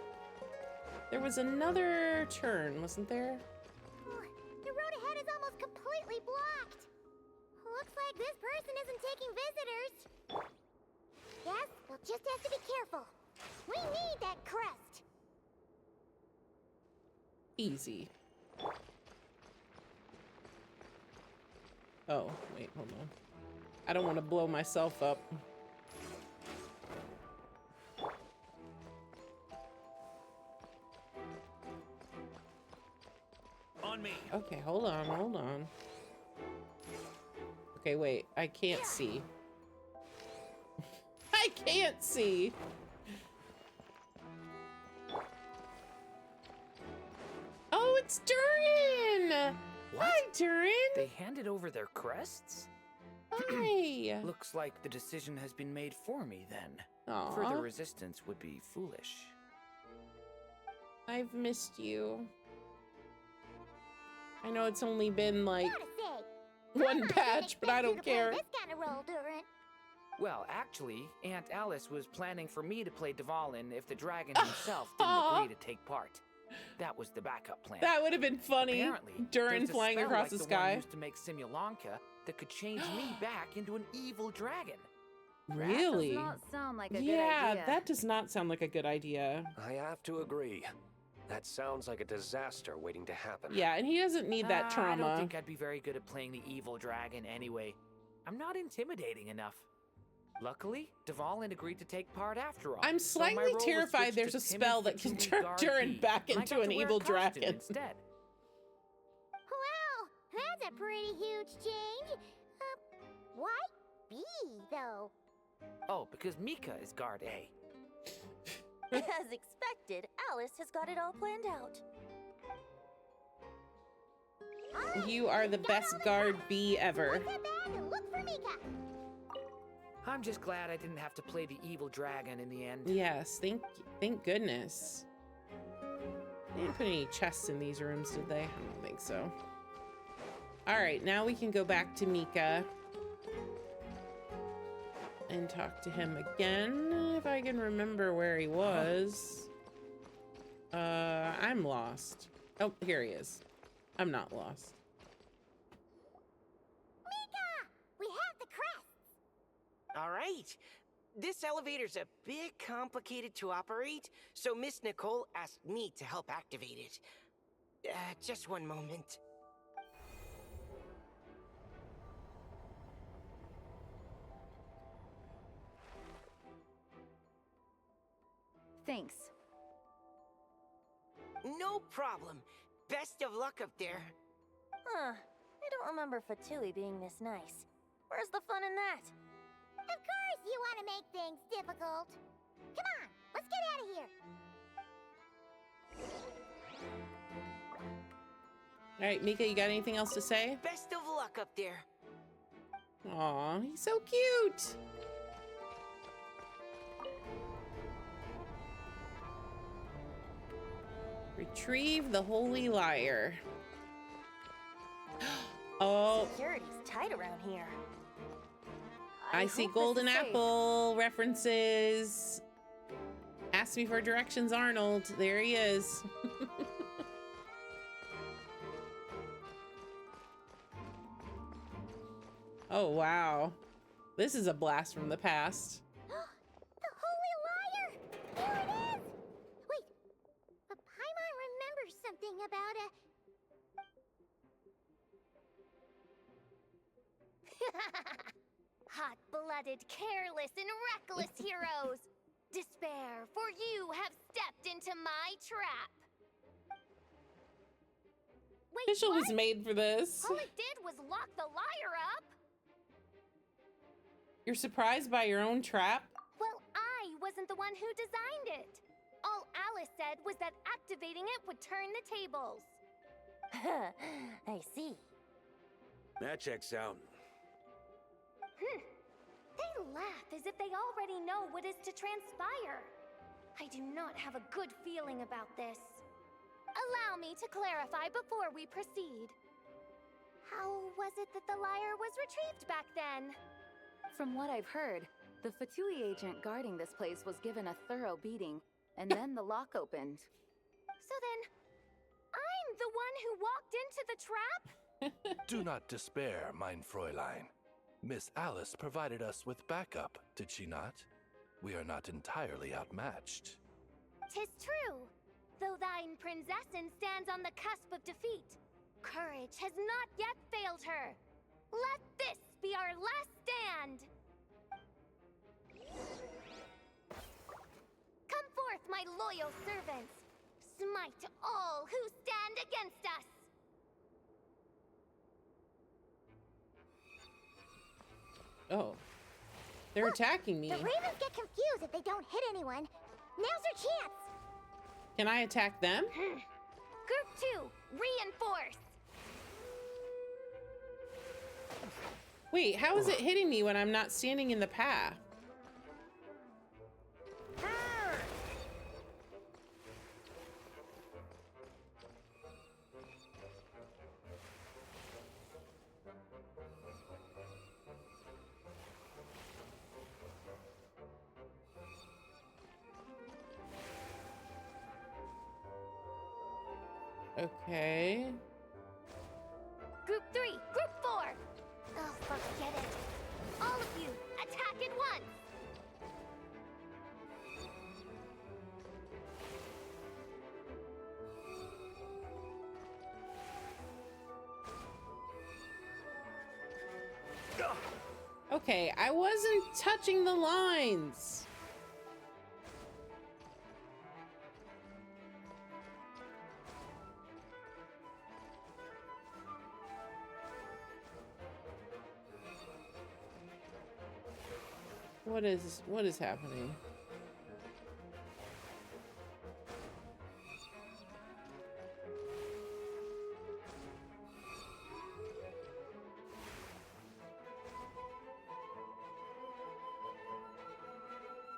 there was another turn, wasn't there? The road ahead is almost completely blocked. Looks like this person isn't taking visitors. Yes, we'll just have to be careful. We need that crest. Easy. Oh, wait, hold on. I don't want to blow myself up. On me. Okay, hold on, hold on. Okay, wait, I can't see. I can't see. Oh, it's Durin! What? Hi, Durin! They handed over their crests? Hi! Looks like the decision has been made for me then. Aw. Further resistance would be foolish. I've missed you. I know it's only been like one patch, but I don't care. This kind of role, Durin. Well, actually, Aunt Alice was planning for me to play Dvalin if the dragon himself didn't agree to take part. That was the backup plan. That would have been funny. Apparently, Durin there's a flying spell across like the one sky. used to make Simulanka that could change me back into an evil dragon. Really? That does not sound like a good Yeah, idea. that does not sound like a good idea. I have to agree. That sounds like a disaster waiting to happen. Yeah, and he doesn't need that I trauma. don't think I'd be very good at playing the evil dragon anyway. I'm not intimidating enough. Luckily, Dvalin agreed to take part after all. I'm so my slightly role was terrified switched there's to a timid spell that can Fatui turn guard Durin bee, back and I into got an to wear a evil costume dragon. instead. Wow, that's a pretty huge change. Why B, though? Oh, because Mika is guard A. As expected, Alice has got it all planned out. You are the best guard bee ever. Put that back and look for Mika. I'm just glad I didn't have to play the evil dragon in the end. Yes, thank goodness. They didn't put any chests in these rooms, did they? I don't think so. Alright, now we can go back to Mika. And talk to him again, if I can remember where he was. I'm lost. Oh, here he is. I'm not lost. Mika, we have the crest. All right. This elevator's a bit complicated to operate, so Miss Nicole asked me to help activate it. Just one moment. Thanks. No problem. Best of luck up there. Huh. I don't remember Fatui being this nice. Where's the fun in that? Of course you want to make things difficult. Come on, let's get out of here. All right, Mika, you got anything else to say? Best of luck up there. Aw, he's so cute. Retrieve the holy lyre. Oh, Security's tight around here. I see hope this golden is safe. apple references. Ask me for directions, Arnold. There he is. Oh, wow. This is a blast from the past. The holy lyre! There it is! Wait, but Paimon remembers something about a... Hot-blooded, careless, and reckless heroes! Despair, for you have stepped into my trap! Wait, Official what? was made for this. All it did was lock the lyre up! You're surprised by your own trap? Well, I wasn't the one who designed it. All Alice said was that activating it would turn the tables. I see. That checks out. They laugh as if they already know what is to transpire. I do not have a good feeling about this. Allow me to clarify before we proceed. How was it that the lyre was retrieved back then? From what I've heard, the Fatui agent guarding this place was given a thorough beating, and then the lock opened. So then, I'm the one who walked into the trap? Do not despair, mein Fräulein. Miss Alice provided us with backup, did she not? We are not entirely outmatched. 'Tis true. Though thine Prinzessin stands on the cusp of defeat, courage has not yet failed her. Let this be our last stand! Come forth, my loyal servants! Smite all who stand against us! Oh. They're attacking me. The Ravens get confused if they don't hit anyone. Now's your chance! Can I attack them? Group 2, reinforce! Wait, how is it hitting me when I'm not standing in the path? Okay. Group 3, Group 4! Oh, forget it. All of you, attack at once! Okay, I wasn't touching the lines. What is happening?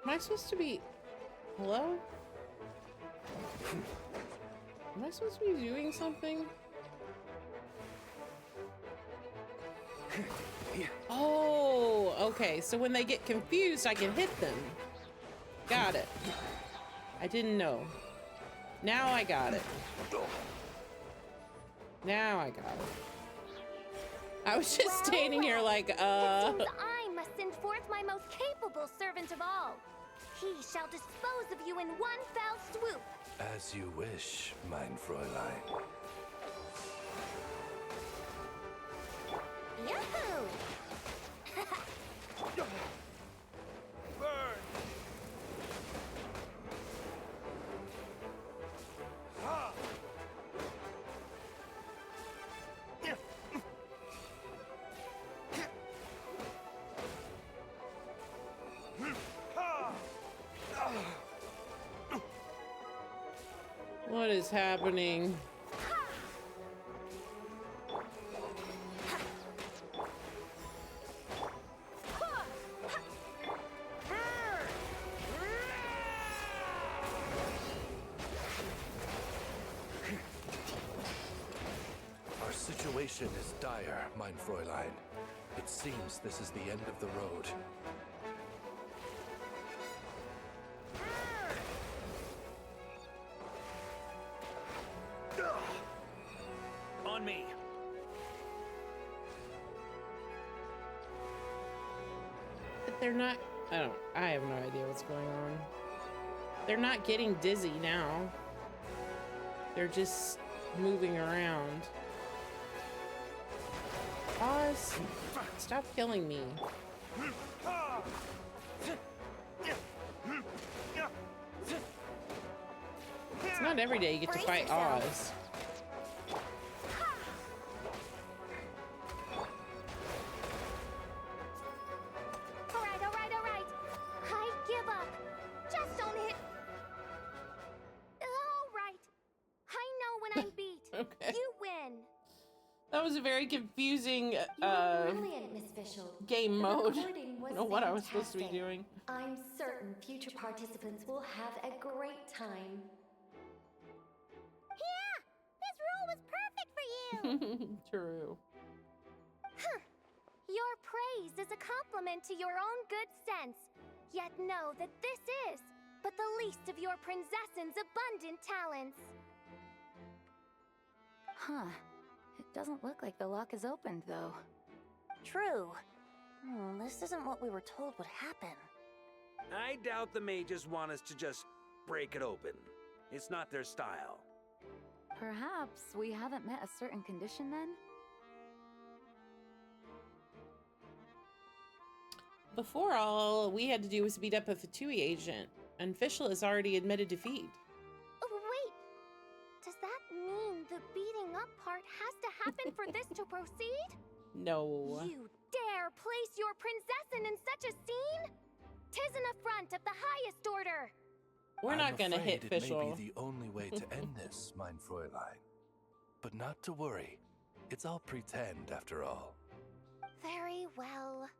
Am I supposed to be... Hello? Am I supposed to be doing something? Oh, okay. So when they get confused, I can hit them. Got it. I didn't know. Now I got it. Now I got it. I was just standing here like, It seems I must send forth my most capable servant of all. He shall dispose of you in one fell swoop. As you wish, mein Fräulein. Yahoo! Burn! Ha! Ha! What is happening? Our situation is dire, mein Fräulein. It seems this is the end of the road. On me. But they're not. I have no idea what's going on. They're not getting dizzy now. They're just moving around. Pause. Stop killing me. It's not every day you get to fight Oz. Alright. I give up. Just don't hit. Alright. I know when I'm beat. Okay. You win. That was a very confusing Brilliant, Miss Fischl. game The mode. recording I was don't know what I was supposed to be fantastic. doing. I'm certain future participants will have a great time. Yeah! This rule was perfect for you! True. Your praise is a compliment to your own good sense. Yet know that this is but the least of your princess's abundant talents. Huh. It doesn't look like the lock is opened, though. True. This isn't what we were told would happen. I doubt the mages want us to just break it open. It's not their style. Perhaps we haven't met a certain condition then? Before, all we had to do was beat up a Fatui agent, and Fischl has already admitted defeat. Oh, wait! Does that mean the beating up part has to happen for this to proceed? No. You dare place your princessin in such a scene? 'Tis an affront of the highest order. We're not gonna hit It may Fischl. be the only way to end this, mein Fräulein. But not to worry. It's all pretend, after all. Very well.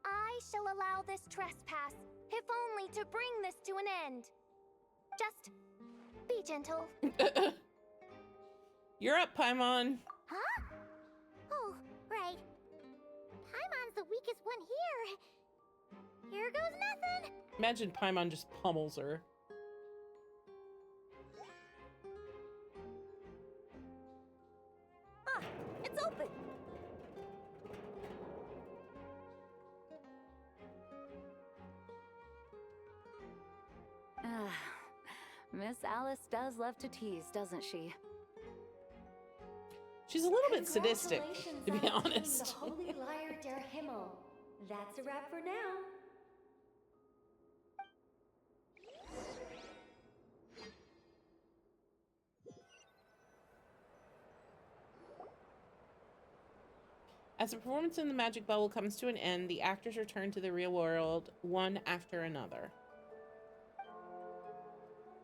I shall allow this trespass, if only to bring this to an end. Just be gentle. You're up, Paimon. Huh? Oh, right. Paimon's the weakest one here. Here goes nothing. Imagine Paimon just pummels her. Ah, it's open. Miss Alice does love to tease, doesn't she? She's a little bit sadistic, to be Congratulations on being honest. The Holy Liar der Himmel. That's a wrap for now. As the performance in the magic bubble comes to an end, the actors return to the real world, one after another.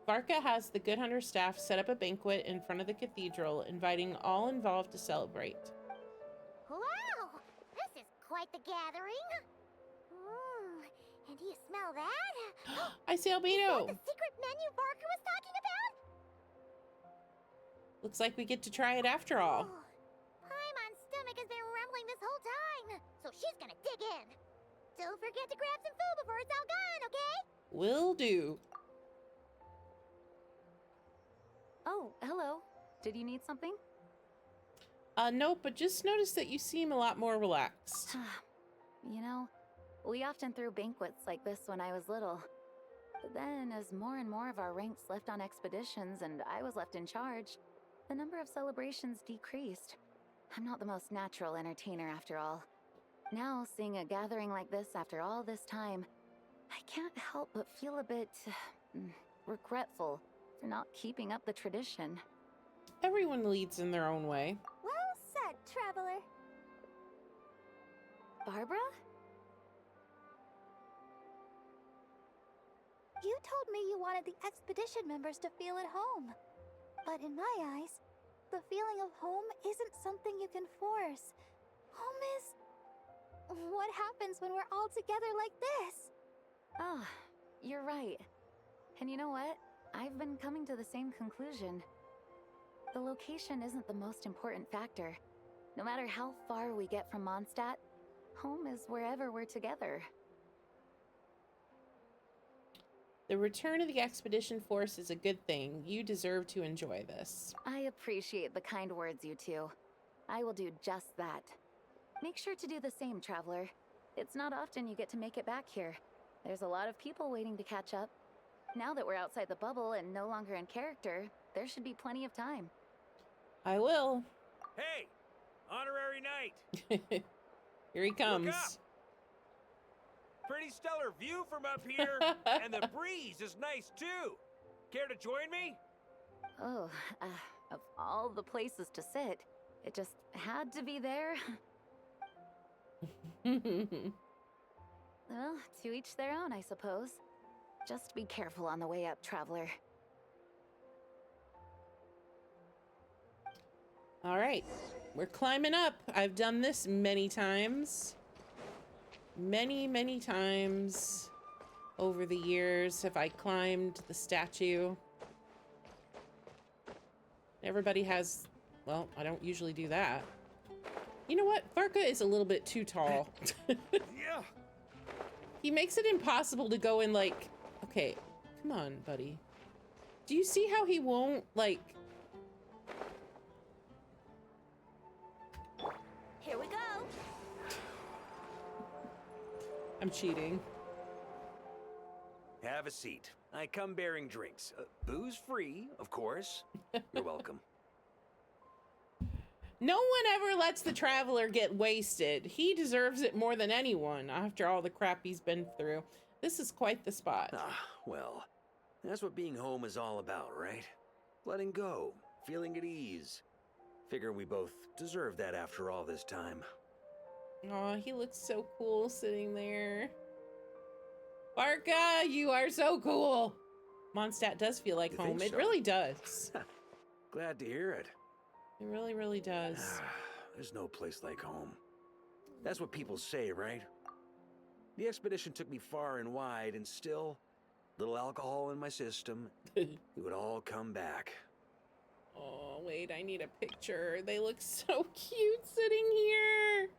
Varka has the Good Hunter staff set up a banquet in front of the cathedral, inviting all involved to celebrate. Wow! This is quite the gathering. And do you smell that? I see Is Albino! that the secret menu Barker was talking about? Looks like we get to try it after all. Paimon's stomach has been rumbling this whole time, so she's gonna dig in. Don't forget to grab some food before it's all gone, okay? Will do. Oh, hello. Did you need something? Nope, but just noticed that you seem a lot more relaxed. You know, we often threw banquets like this when I was little. But then, as more and more of our ranks left on expeditions and I was left in charge, the number of celebrations decreased. I'm not the most natural entertainer after all. Now, seeing a gathering like this after all this time, I can't help but feel a bit regretful for not keeping up the tradition. Everyone leads in their own way. Well said, traveler. Barbara? You told me you wanted the expedition members to feel at home. But in my eyes, the feeling of home isn't something you can force. Home is what happens when we're all together like this. Ah, you're right. And you know what? I've been coming to the same conclusion. The location isn't the most important factor. No matter how far we get from Mondstadt, home is wherever we're together. The return of the expedition force is a good thing. You deserve to enjoy this. I appreciate the kind words, you two. I will do just that. Make sure to do the same, Traveler. It's not often you get to make it back here. There's a lot of people waiting to catch up. Now that we're outside the bubble and no longer in character, there should be plenty of time. I will. Hey! Honorary knight! Here he comes. Look up! Pretty stellar view from up here, and the breeze is nice too. Care to join me? Oh, of all the places to sit, it just had to be there. Well, to each their own, I suppose. Just be careful on the way up, Traveler. All right, we're climbing up. I've done this many times. Many times over the years have I climbed the statue. Everybody has, well, I don't usually do that. You know what? Farka is a little bit too tall. Yeah. He makes it impossible to go in like, okay, come on, buddy. Do you see how he won't, like... Here we go. I'm cheating. Have a seat. I come bearing drinks. Booze free, of course. You're welcome. No one ever lets the Traveler get wasted. He deserves it more than anyone after all the crap he's been through. This is quite the spot. Ah, well, that's what being home is all about, right? Letting go, feeling at ease. Figure we both deserve that after all this time. Aw, he looks so cool sitting there. Farka, you are so cool. Mondstadt does feel like You home. think It so? really does. Glad to hear it. It really does. There's no place like home. That's what people say, right? The expedition took me far and wide, and still, little alcohol in my system, it would all come back. Oh, wait, I need a picture. They look so cute sitting here.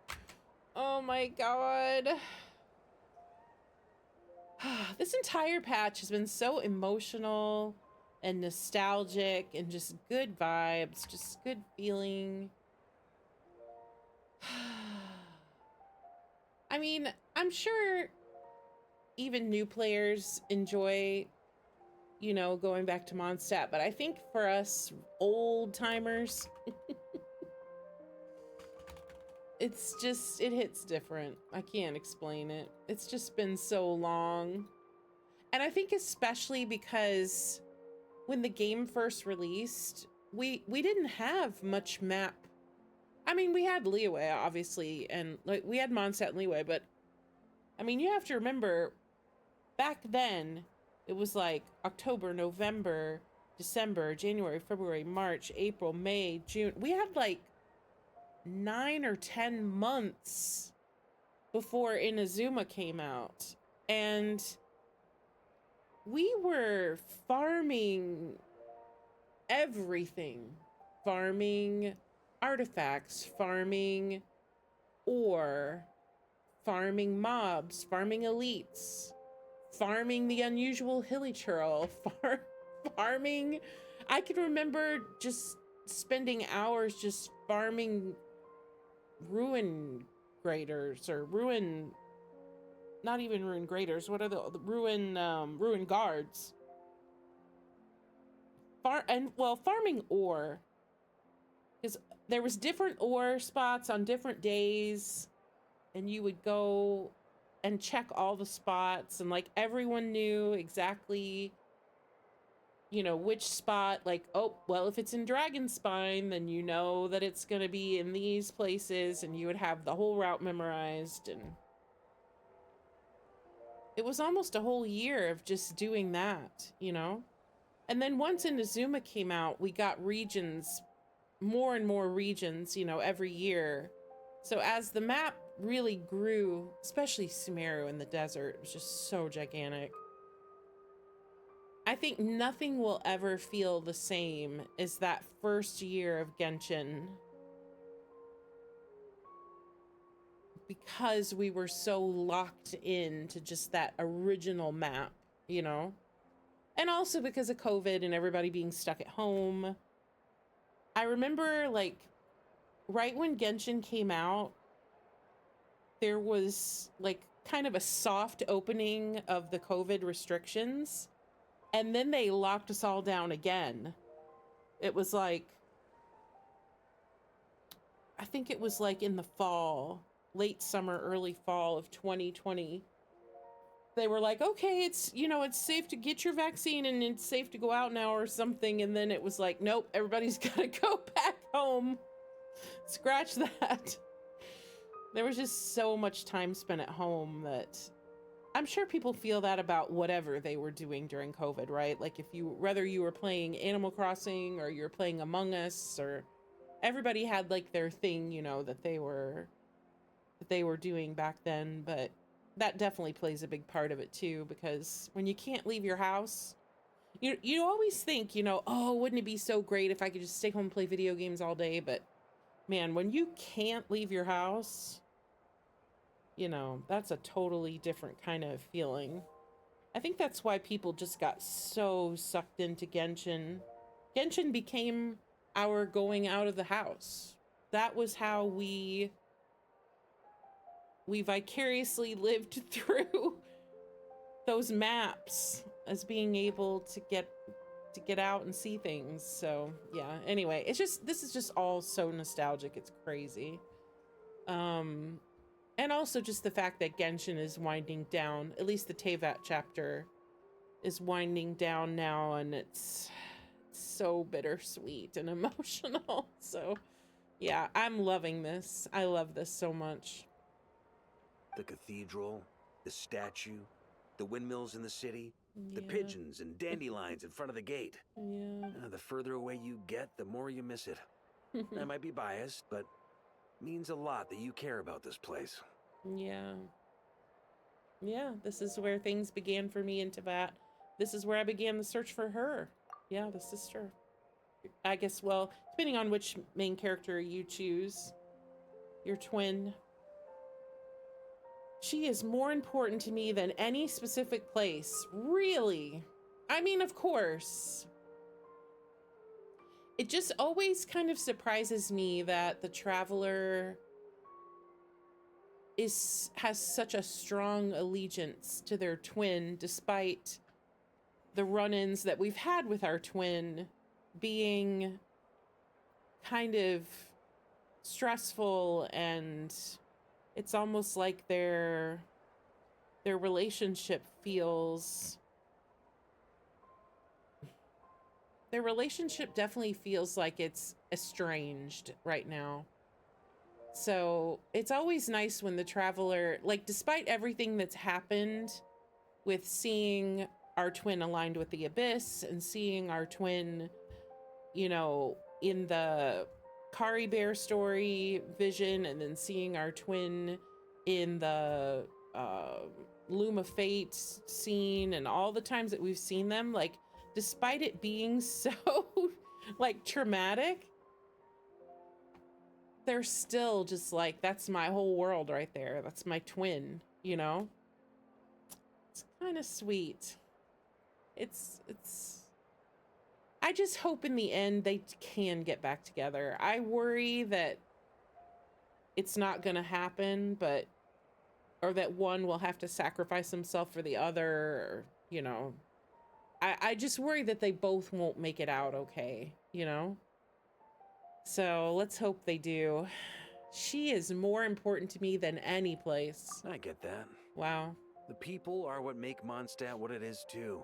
Oh my god. This entire patch has been so emotional and nostalgic and just good vibes, just good feeling. I mean, I'm sure even new players enjoy, you know, going back to Mondstadt, but I think for us old timers, it's just, it hits different. I can't explain it. It's just been so long. And I think especially because when the game first released, we didn't have much map. I mean, we had Leeway, obviously, and like we had Mondstadt and Leeway, but I mean, you have to remember, back then, it was like October, November, December, January, February, March, April, May, June. We had like 9 or 10 months before Inazuma came out. And we were farming everything. Farming artifacts, farming ore, farming mobs, farming elites, farming the unusual hilly churl, farming. I can remember just spending hours just farming ruin graders or ruin, not even ruin graders. What are the ruin guards? Farming ore, because there was different ore spots on different days, and you would go and check all the spots, and like everyone knew exactly, you know, which spot, like, oh, well, if it's in Dragonspine, then you know that it's gonna be in these places, and you would have the whole route memorized. And it was almost a whole year of just doing that, you know? And then once Inazuma came out, we got regions, more and more regions, you know, every year. So as the map really grew, especially Sumeru in the desert, it was just so gigantic. I think nothing will ever feel the same as that first year of Genshin, because we were so locked into just that original map, you know? And also because of COVID and everybody being stuck at home. I remember, like, right when Genshin came out, there was, like, kind of a soft opening of the COVID restrictions. And then they locked us all down again. It was like, I think it was like in the fall, late summer, early fall of 2020. They were like, okay, it's, you know, it's safe to get your vaccine and it's safe to go out now or something. And then it was like, nope, everybody's got to go back home. Scratch that. There was just so much time spent at home that I'm sure people feel that about whatever they were doing during COVID, right? Like if you, whether you were playing Animal Crossing or you're playing Among Us, or everybody had like their thing, you know, that they were doing back then. But that definitely plays a big part of it too, because when you can't leave your house, you always think, you know, oh, wouldn't it be so great if I could just stay home and play video games all day? But man, when you can't leave your house, you know, that's a totally different kind of feeling. I think that's why people just got so sucked into Genshin. Genshin became our going out of the house. That was how we vicariously lived through those maps, as being able to get out and see things. So yeah, anyway, it's just, this is just all so nostalgic, it's crazy. And also just the fact that Genshin is winding down, at least the Teyvat chapter is winding down now, and it's so bittersweet and emotional. So yeah, I'm loving this. I love this so much. The cathedral, the statue, the windmills in the city, the Yeah. pigeons and dandelions in front of the gate. Yeah. The further away you get, the more you miss it. I might be biased, but it means a lot that you care about this place. Yeah. Yeah, this is where things began for me in Teyvat. This is where I began the search for her. Yeah, the sister. I guess, well, depending on which main character you choose, your twin. She is more important to me than any specific place, really. I mean, of course. It just always kind of surprises me that the Traveler has such a strong allegiance to their twin, despite the run-ins that we've had with our twin being kind of stressful, and it's almost like their relationship feels, their relationship definitely feels like it's estranged right now. So it's always nice when the Traveler, like, despite everything that's happened with seeing our twin aligned with the Abyss and seeing our twin, you know, in the Kari Bear story vision, and then seeing our twin in the Loom of Fate scene, and all the times that we've seen them, like, despite it being so like traumatic, they're still just like, that's my whole world right there. That's my twin, you know? It's kind of sweet. It's I just hope in the end they can get back together. I worry that it's not gonna happen, but, or that one will have to sacrifice himself for the other, or, you know. I just worry that they both won't make it out okay, you know? So let's hope they do. She is more important to me than any place. I get that. Wow. The people are what make Mondstadt what it is too.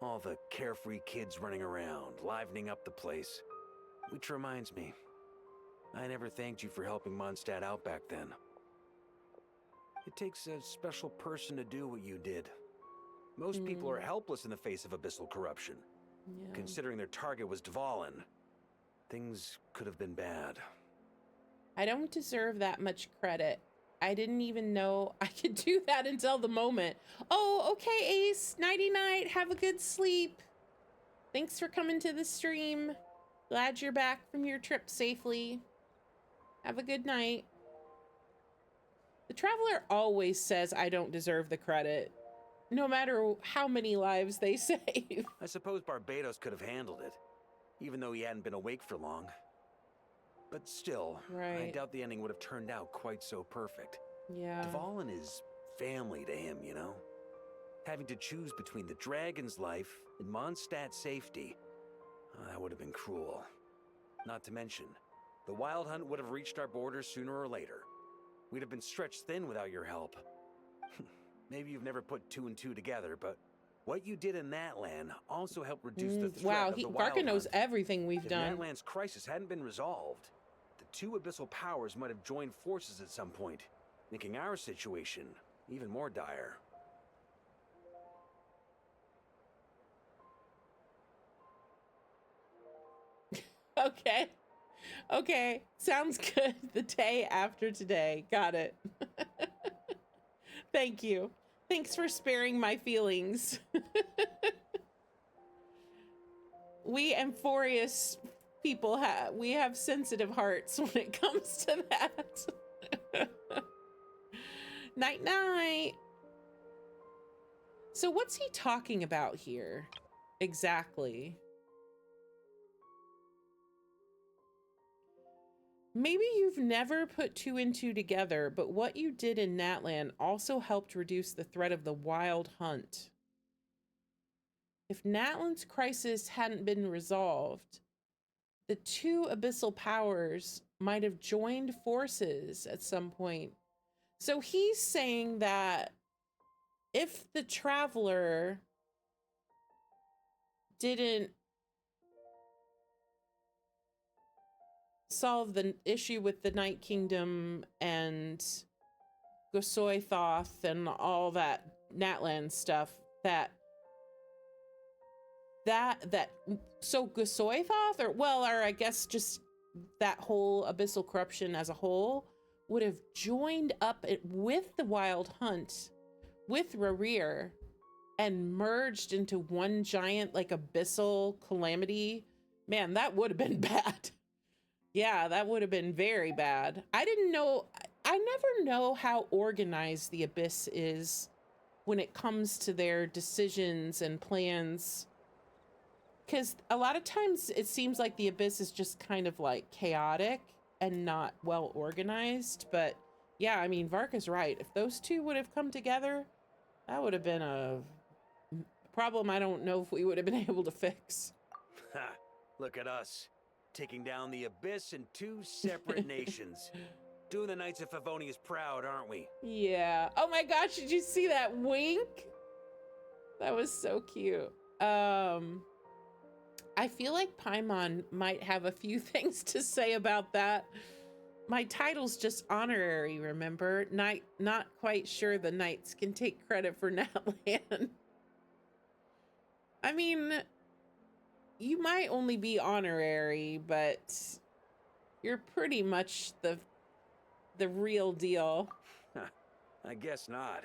All the carefree kids running around, livening up the place. Which reminds me, I never thanked you for helping Mondstadt out back then. It takes a special person to do what you did. Most people are helpless in the face of abyssal corruption. Yeah. Considering their target was Dvalin, things could have been bad. I don't deserve that much credit. I didn't even know I could do that until the moment. Oh, okay, Ace. Nighty-night. Have a good sleep. Thanks for coming to the stream. Glad you're back from your trip safely. Have a good night. The Traveler always says I don't deserve the credit, no matter how many lives they save. I suppose Barbados could have handled it, even though he hadn't been awake for long. But still, I Right. doubt the ending would have turned out quite so perfect. Yeah. Dvalin is family to him, you know? Having to choose between the dragon's life and Mondstadt's safety, that would have been cruel. Not to mention, the wild hunt would have reached our borders sooner or later. We'd have been stretched thin without your help. Maybe you've never put two and two together, but what you did in that land also helped reduce the threat Wow, of the wild Varka knows hunt. everything we've If done. that land's crisis hadn't been resolved, the two abyssal powers might have joined forces at some point, making our situation even more dire. Okay. Okay. Sounds good. The day after today. Got it. Thank you. Thanks for sparing my feelings. We Amphorius people have sensitive hearts when it comes to that. Night night. So what's he talking about here exactly? Maybe you've never put two and two together, but what you did in Natlan also helped reduce the threat of the wild hunt. If Natlan's crisis hadn't been resolved, the two abyssal powers might have joined forces at some point. So he's saying that if the Traveler didn't solve the issue with the Night Kingdom and Gosoithoth and all that Natlan stuff, so Gosoithoth, or I guess just that whole abyssal corruption as a whole would have joined up with the Wild Hunt, with Rarir, and merged into one giant like abyssal calamity. Man, that would have been bad. Yeah, that would have been very bad. I never know how organized the Abyss is when it comes to their decisions and plans. Because a lot of times it seems like the Abyss is just kind of like chaotic and not well organized. But yeah, I mean, Varka's right. If those two would have come together, that would have been a problem I don't know if we would have been able to fix. Ha! Look at us, taking down the Abyss in two separate nations. Doing the Knights of Favonius proud, aren't we? Yeah. Oh my gosh, did you see that wink? That was so cute. I feel like Paimon might have a few things to say about that. My title's just honorary, remember? Not quite sure the Knights can take credit for Natlan. I mean, you might only be honorary, but you're pretty much the real deal. I guess not.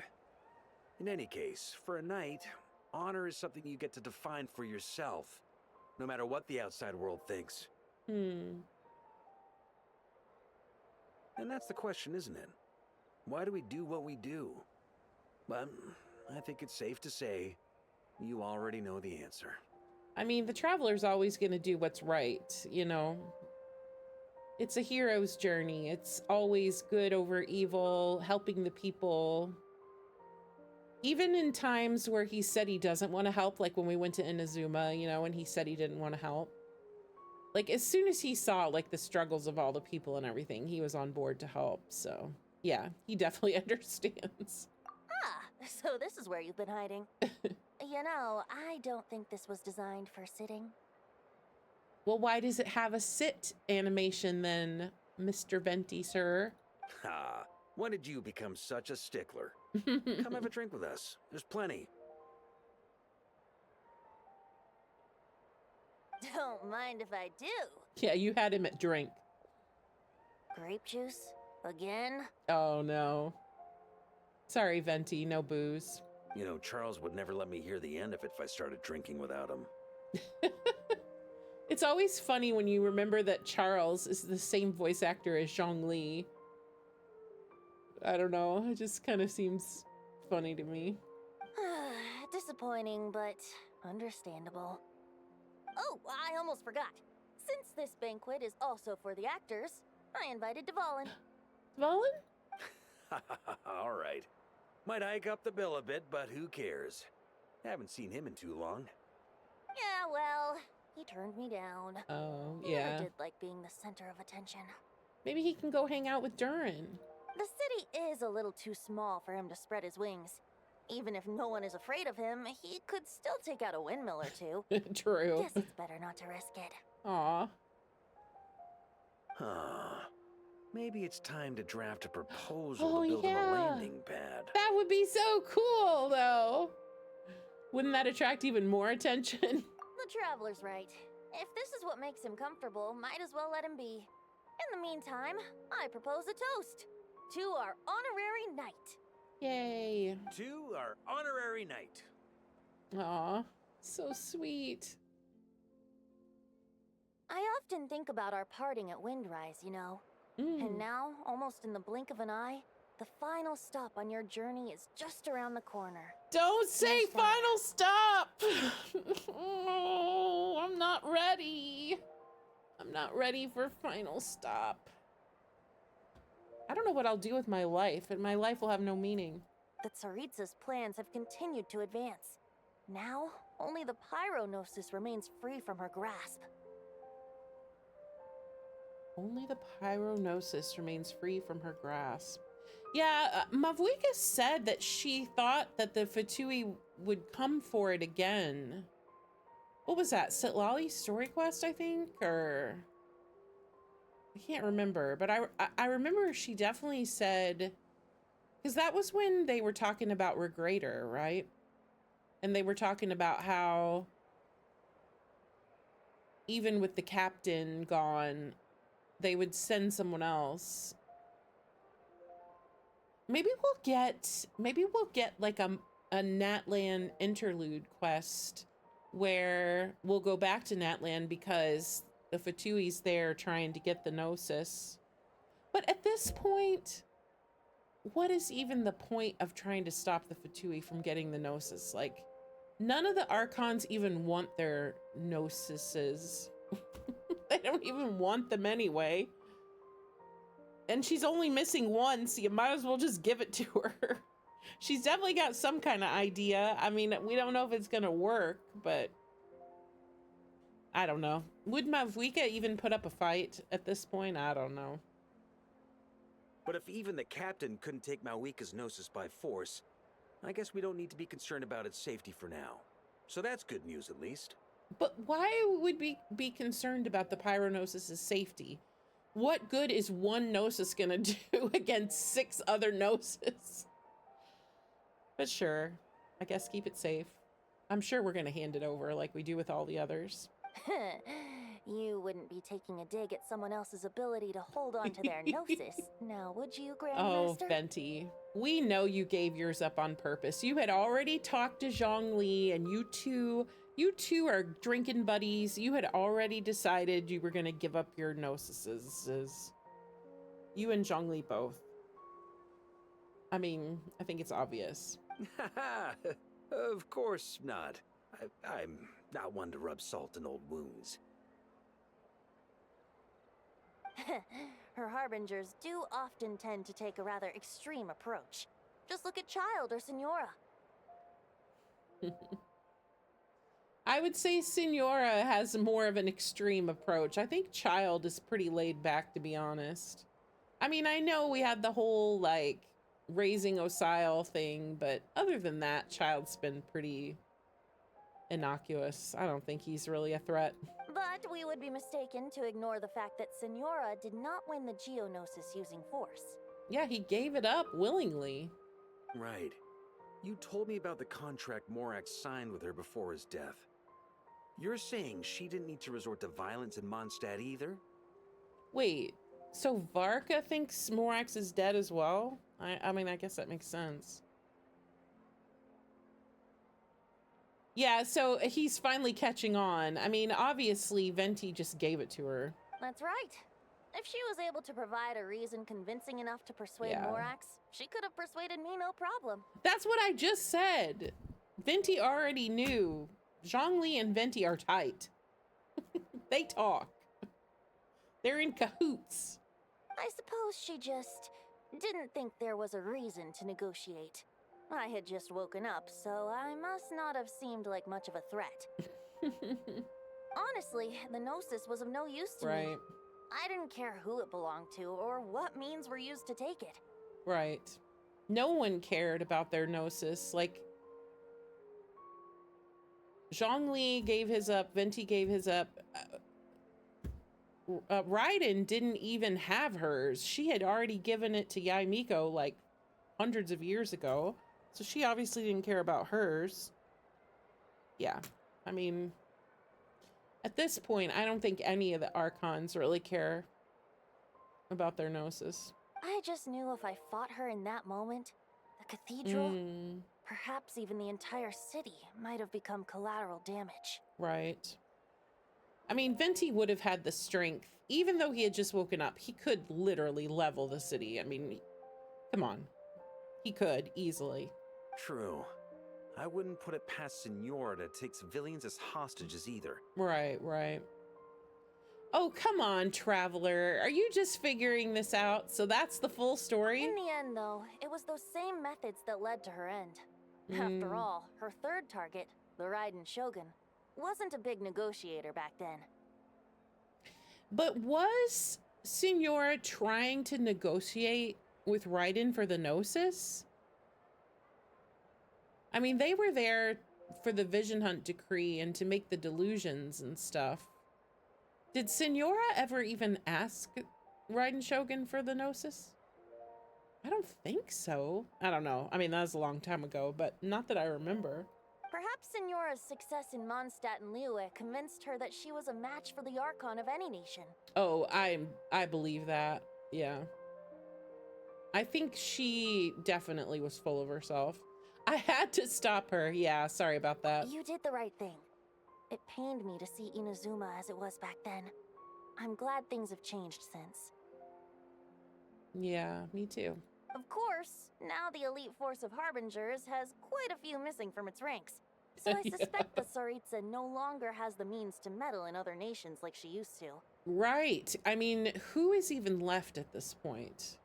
In any case, for a knight, honor is something you get to define for yourself, no matter what the outside world thinks. Hmm. And that's the question, isn't it? Why do we do what we do? But I think it's safe to say you already know the answer. I mean, the Traveler's always going to do what's right, you know? It's a hero's journey. It's always good over evil, helping the people. Even in times where he said he doesn't want to help, like when we went to Inazuma, you know, and he said he didn't want to help. Like, as soon as he saw, like, the struggles of all the people and everything, he was on board to help. So, yeah, he definitely understands. Ah, so this is where you've been hiding. You know, I don't think this was designed for sitting. Well, why does it have a sit animation then, Mr. Venti, sir? Ha! When did you become such a stickler? Come have a drink with us. There's plenty. Don't mind if I do. Yeah, you had him at drink. Grape juice? Again? Oh, no. Sorry, Venti, no booze. You know, Charles would never let me hear the end of it if I started drinking without him. It's always funny when you remember that Charles is the same voice actor as Zhongli. I don't know, it just kind of seems funny to me. Disappointing, but understandable. Oh, I almost forgot. Since this banquet is also for the actors, I invited Dvalin. Dvalin? All right. Might hike up the bill a bit, but who cares? Haven't seen him in too long. Yeah, well, he turned me down. Oh, He yeah. never did like being the center of attention. Maybe he can go hang out with Durin. The city is a little too small for him to spread his wings. Even if no one is afraid of him, he could still take out a windmill or two. True. Guess it's better not to risk it. Aw. Huh. Maybe it's time to draft a proposal Oh, to build yeah. him a landing pad. That would be so cool, though. Wouldn't that attract even more attention? The traveler's right. If this is what makes him comfortable, might as well let him be. In the meantime, I propose a toast to our honorary knight. Yay. To our honorary knight. Aw, so sweet. I often think about our parting at Windrise, you know. And now, almost in the blink of an eye, the final stop on your journey is just around the corner. Don't say final stop! Oh, I'm not ready. I'm not ready for final stop. I don't know what I'll do with my life, and my life will have no meaning. The Tsaritsa's plans have continued to advance. Now, only the Pyronosis remains free from her grasp. Only the Pyronosis remains free from her grasp. Yeah, Mavwika said that she thought that the Fatui would come for it again. What was that? Sitlali's story quest, I think? Or... I can't remember, but I remember she definitely said... Because that was when they were talking about Regrator, right? And they were talking about how... even with the captain gone... they would send someone else. Maybe we'll get like a Natlan interlude quest where we'll go back to Natlan because the Fatui's there trying to get the Gnosis. But at this point, what is even the point of trying to stop the Fatui from getting the Gnosis? Like, none of the Archons even want their Gnosises. They don't even want them anyway. And she's only missing one, so you might as well just give it to her. She's definitely got some kind of idea. I mean, we don't know if it's gonna work, but... I don't know. Would Mavwika even put up a fight at this point? I don't know. But if even the captain couldn't take Mawika's Gnosis by force, I guess we don't need to be concerned about its safety for now. So that's good news, at least. But why would we be concerned about the Pyronosis' safety? What good is one Gnosis gonna do against 6 other Gnosis? But sure, I guess keep it safe. I'm sure we're gonna hand it over like we do with all the others. You wouldn't be taking a dig at someone else's ability to hold on to their Gnosis, now would you, Grandmaster? Oh, Venti. We know you gave yours up on purpose. You had already talked to Zhongli, and you two are drinking buddies. You had already decided you were going to give up your Gnosises. You and Zhongli both. I mean, I think it's obvious. Of course not. I'm not one to rub salt in old wounds. Her harbingers do often tend to take a rather extreme approach. Just look at Child or Signora. I would say Signora has more of an extreme approach. I think Child is pretty laid back, to be honest. I mean, I know we had the whole, like, raising Osile thing, but other than that, Child's been pretty innocuous. I don't think he's really a threat. But we would be mistaken to ignore the fact that Signora did not win the Geonosis using force. Yeah, he gave it up willingly. Right. You told me about the contract Morax signed with her before his death. You're saying she didn't need to resort to violence in Mondstadt either? Wait, so Varka thinks Morax is dead as well? I mean, I guess that makes sense. Yeah, so he's finally catching on. I mean, obviously, Venti just gave it to her. That's right. If she was able to provide a reason convincing enough to persuade Yeah. Morax, she could have persuaded me no problem. That's what I just said. Venti already knew. Zhongli and Venti are tight. They talk. They're in cahoots. I suppose she just didn't think there was a reason to negotiate. I had just woken up, so I must not have seemed like much of a threat. Honestly, the Gnosis was of no use to me. I didn't care who it belonged to or what means were used to take it. Right. No one cared about their Gnosis. Like, Zhongli gave his up, Venti gave his up. Raiden didn't even have hers. She had already given it to Yaimiko like hundreds of years ago. So she obviously didn't care about hers. Yeah, I mean, at this point, I don't think any of the Archons really care about their Gnosis. I just knew if I fought her in that moment, the cathedral, perhaps even the entire city, might have become collateral damage. Right. I mean, Venti would have had the strength. Even though he had just woken up, he could literally level the city. I mean, come on. He could, easily. True. I wouldn't put it past Senora to take civilians as hostages either. Right, right. Oh, come on, Traveler. Are you just figuring this out? So that's the full story? In the end, though, it was those same methods that led to her end. After all, her third target, the Raiden Shogun, wasn't a big negotiator back then. But was Senora trying to negotiate with Raiden for the Gnosis? I mean, they were there for the Vision Hunt decree and to make the delusions and stuff. Did Senora ever even ask Raiden Shogun for the Gnosis? I don't think so. I don't know. I mean, that was a long time ago, but not that I remember. Perhaps Senora's success in Mondstadt and Liyue convinced her that she was a match for the Archon of any nation. Oh, I believe that. Yeah. I think she definitely was full of herself. I had to stop her. Yeah, sorry about that. You did the right thing. It pained me to see Inazuma as it was back then. I'm glad things have changed since. Yeah, me too. Of course, now the elite force of Harbingers has quite a few missing from its ranks. So I suspect that Tsaritsa no longer has the means to meddle in other nations like she used to. Right. I mean, who is even left at this point?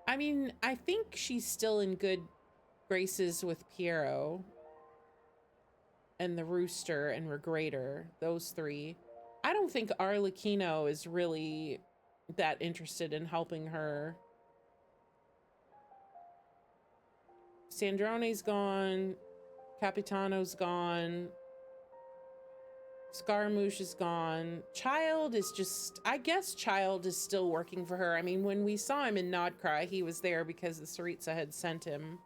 I mean, I think she's still in good graces with Piero and the Rooster and Regrator, those three. I don't think Arlecchino is really that interested in helping her. Sandrone's gone. Capitano's gone. Scaramouche is gone. Child is just, I guess Child is still working for her. I mean, when we saw him in Nodcry, he was there because the Tsaritsa had sent him.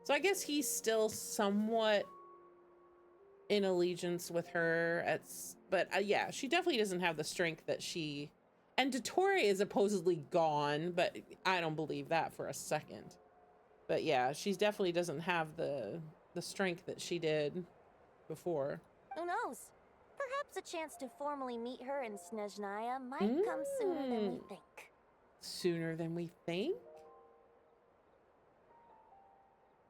So I guess he's still somewhat in allegiance with her. But yeah, she definitely doesn't have the strength that she... And Dottore is supposedly gone, but I don't believe that for a second. But yeah, she definitely doesn't have the strength that she did before. Who knows? Perhaps a chance to formally meet her in Snezhnaya might come sooner than we think. Sooner than we think?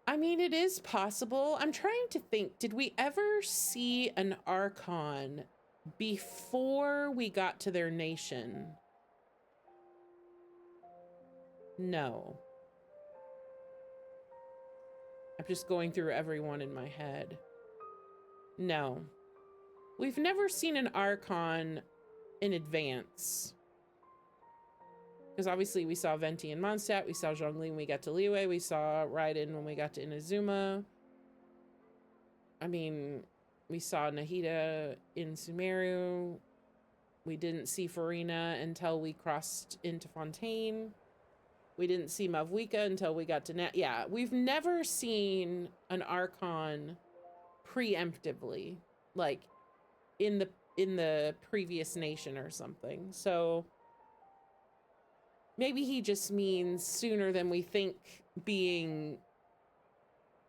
I mean, it is possible. I'm trying to think, did we ever see an Archon before we got to their nation? No. I'm just going through everyone in my head. No. We've never seen an Archon in advance. Because obviously we saw Venti in Mondstadt, we saw Zhongli when we got to Liyue, we saw Raiden when we got to Inazuma. I mean, we saw Nahida in Sumeru. We didn't see Farina until we crossed into Fontaine. We didn't see Mavwika until we got to yeah, we've never seen an Archon preemptively. Like, in the previous nation or something. So maybe he just means sooner than we think, being,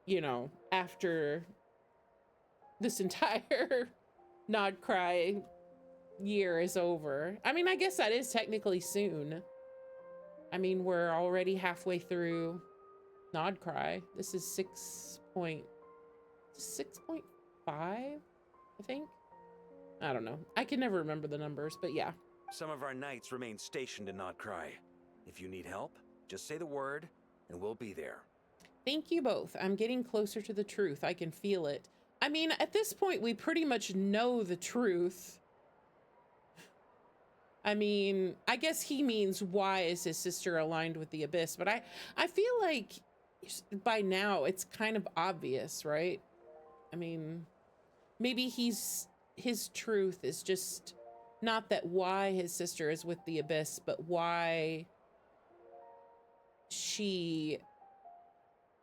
you know, after this entire Nod Cry year is over. I mean, I guess that is technically soon. I mean, we're already halfway through Nod Cry. This is 6.5, I think. I don't know. I can never remember the numbers, but yeah. Some of our knights remain stationed in Nod Cry. If you need help, just say the word, and we'll be there. Thank you both. I'm getting closer to the truth. I can feel it. I mean, at this point, we pretty much know the truth. I mean, I guess he means why is his sister aligned with the Abyss, but I feel like by now it's kind of obvious, right? I mean, maybe his truth is just not that why his sister is with the Abyss, but why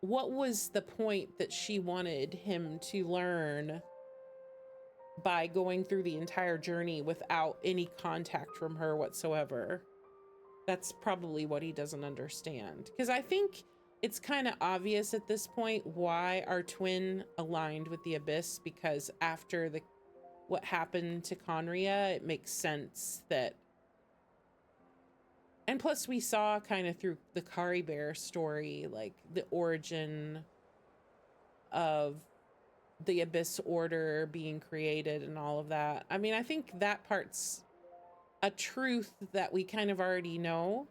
what was the point that she wanted him to learn by going through the entire journey without any contact from her whatsoever? That's probably what he doesn't understand. Because I think it's kind of obvious at this point why our twin aligned with the Abyss, because after what happened to Conria, it makes sense that. And plus we saw kind of through the Kari Bear story, like the origin of the Abyss Order being created and all of that. I mean, I think that part's a truth that we kind of already know.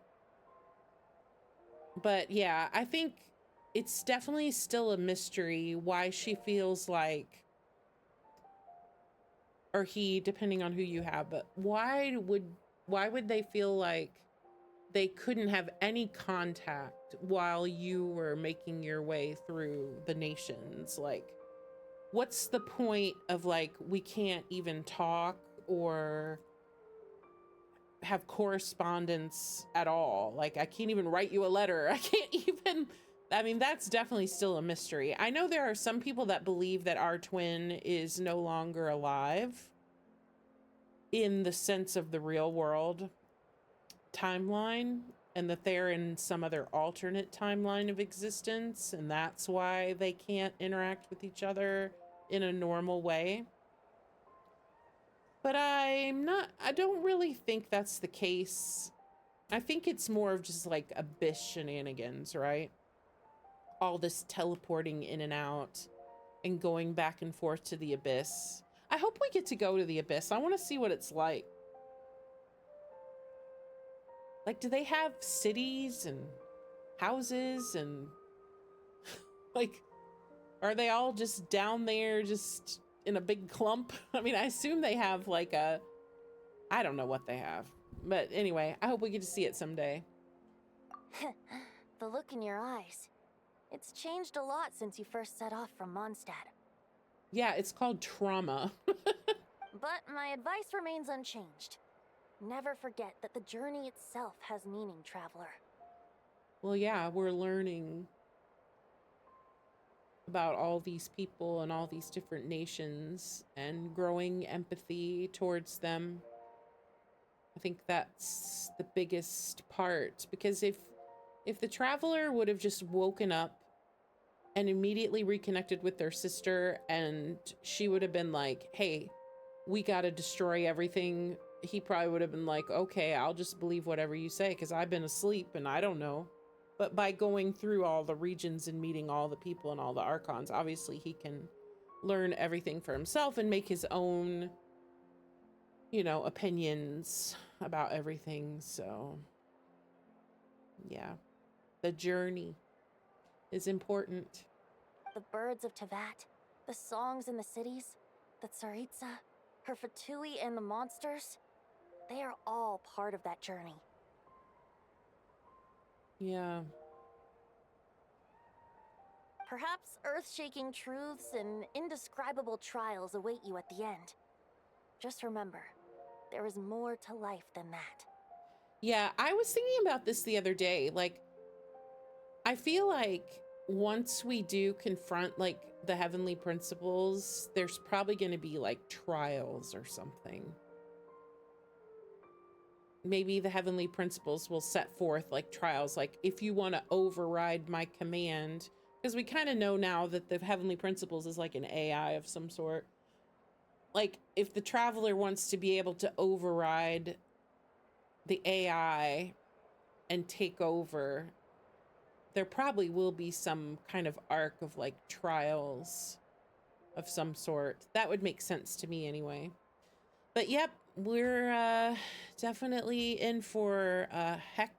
But yeah, I think it's definitely still a mystery why she feels like, or he, depending on who you have, but why would they feel like they couldn't have any contact while you were making your way through the nations? Like, what's the point of, like, we can't even talk or have correspondence at all? Like, I can't even write you a letter. I can't even, I mean, that's definitely still a mystery. I know there are some people that believe that our twin is no longer alive in the sense of the real world timeline, and that they're in some other alternate timeline of existence, and that's why they can't interact with each other in a normal way. But I don't really think that's the case. I think it's more of just like Abyss shenanigans, right? All this teleporting in and out and going back and forth to the Abyss. I hope we get to go to the Abyss. I want to see what it's like. Like, do they have cities and houses and like, are they all just down there just in a big clump? I mean, I assume they have like I don't know what they have. But anyway, I hope we get to see it someday. The look in your eyes. It's changed a lot since you first set off from Mondstadt. Yeah, it's called trauma. But my advice remains unchanged. Never forget that the journey itself has meaning, traveler. Well, yeah, we're learning about all these people and all these different nations and growing empathy towards them. I think that's the biggest part, because if the traveler would have just woken up and immediately reconnected with their sister, and she would have been like, hey, we gotta destroy everything, he probably would have been like, okay, I'll just believe whatever you say because I've been asleep and I don't know. But by going through all the regions and meeting all the people and all the archons, obviously he can learn everything for himself and make his own, you know, opinions about everything. So yeah, the journey is important. The birds of Tevat, the songs in the cities, the Tsaritsa, her Fatui and the monsters, they are all part of that journey. Yeah. Perhaps earth-shaking truths and indescribable trials await you at the end. Just remember, there is more to life than that. Yeah, I was thinking about this the other day. Like, I feel like once we do confront like the heavenly principles, there's probably going to be like trials or something. Maybe the heavenly principles will set forth like trials, like if you want to override my command, because we kind of know now that the heavenly principles is like an AI of some sort. Like if the traveler wants to be able to override the AI and take over, there probably will be some kind of arc of like trials of some sort. That would make sense to me anyway. But yep, we're definitely in for a heck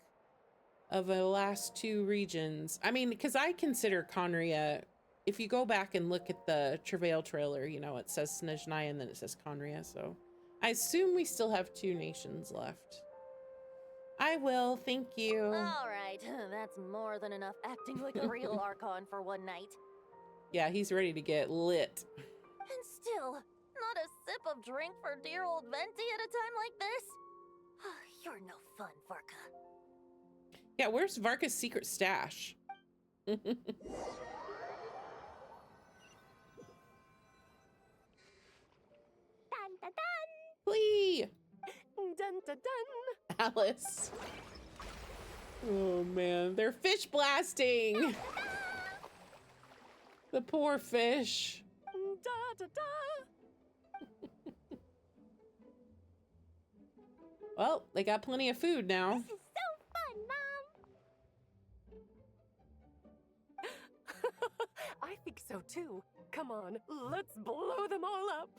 of the last two regions. I mean, because I consider Conria, if you go back and look at the Travail trailer, you know, it says Snezhnaya and then it says Conria, so I assume we still have 2 nations left. I will, thank you. All right, that's more than enough acting like a real Archon for one night. Yeah, he's ready to get lit. And still, not a sip of drink for dear old Venti at a time like this? You're no fun, Varka. Yeah, where's Varka's secret stash? Dun, dun, dun. Flee! Dun, dun, dun. Alice. Oh man, they're fish blasting. The poor fish. Da, da, da. Well, they got plenty of food now. This is so fun, Mom! I think so too. Come on, let's blow them all up.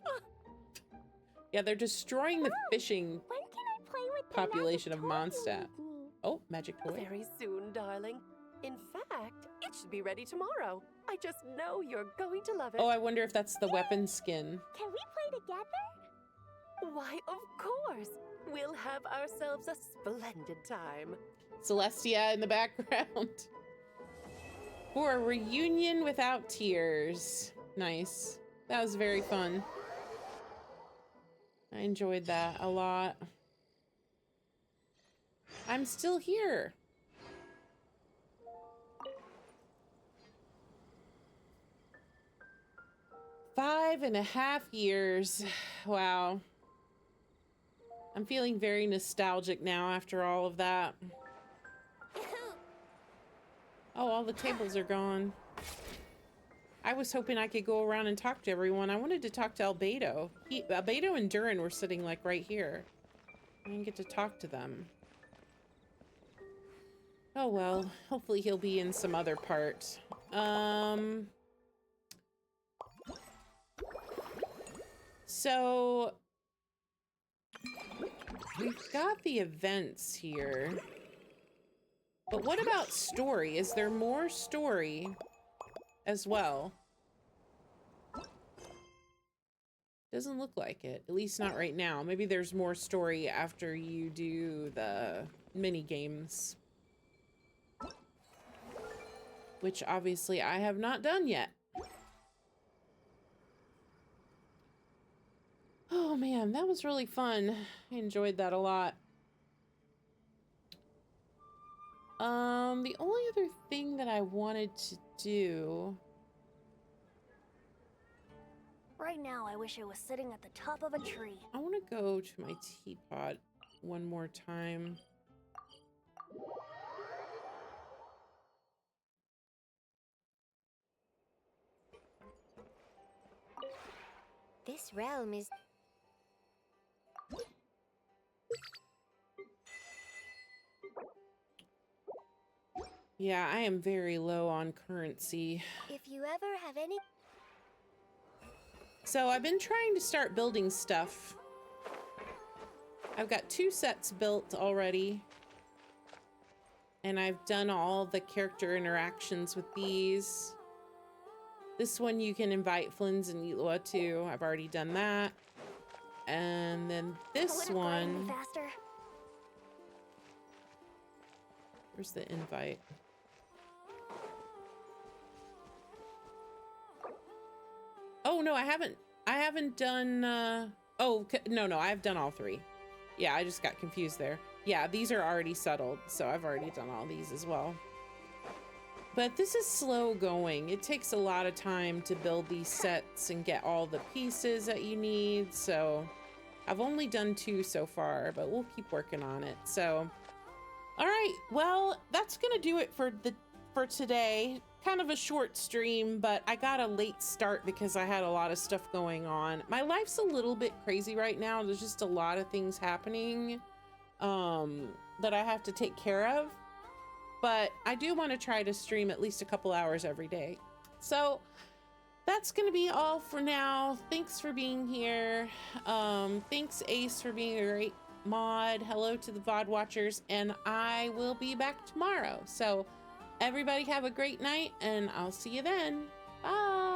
Yeah, they're destroying the fishing When can I play with the population of magic toy you Mondstadt. made me? Oh, magic toy. Very soon, darling. In fact, it should be ready tomorrow. I just know you're going to love it. Oh, I wonder if that's the weapon skin. Can we play together? Why, of course. We'll have ourselves a splendid time. Celestia in the background. For a reunion without tears. Nice. That was very fun. I enjoyed that a lot. I'm still here. Five and a half years. Wow. I'm feeling very nostalgic now after all of that. Oh, all the tables are gone. I was hoping I could go around and talk to everyone. I wanted to talk to Albedo. Albedo and Durin were sitting like right here. I didn't get to talk to them. Oh well, hopefully he'll be in some other part. So we've got the events here. But what about story? Is there more story as well? Doesn't look like it, at least not right now. Maybe there's more story after you do the mini games, which obviously I have not done yet. Oh man, that was really fun. I enjoyed that a lot. The only other thing that I wanted to do... Right now, I wish I was sitting at the top of a tree. I want to go to my teapot one more time. This realm is... Yeah, I am very low on currency. If you ever have any... So I've been trying to start building stuff. I've got 2 sets built already. And I've done all the character interactions with these. This one you can invite Flins and Ilua to. I've already done that. And then this one... Faster. Where's the invite? Oh no, I haven't done no, I've done all 3. Yeah, I just got confused there. Yeah, these are already settled, so I've already done all these as well. But this is slow going. It takes a lot of time to build these sets and get all the pieces that you need. So I've only done 2 so far, but we'll keep working on it. So, all right, well, that's gonna do it for today. Kind of a short stream, but I got a late start because I had a lot of stuff going on. My life's a little bit crazy right now. There's just a lot of things happening that I have to take care of. But I do want to try to stream at least a couple hours every day. So that's going to be all for now. Thanks for being here. Thanks, Ace, for being a great mod. Hello to the VOD watchers, and I will be back tomorrow. So everybody have a great night, and I'll see you then. Bye.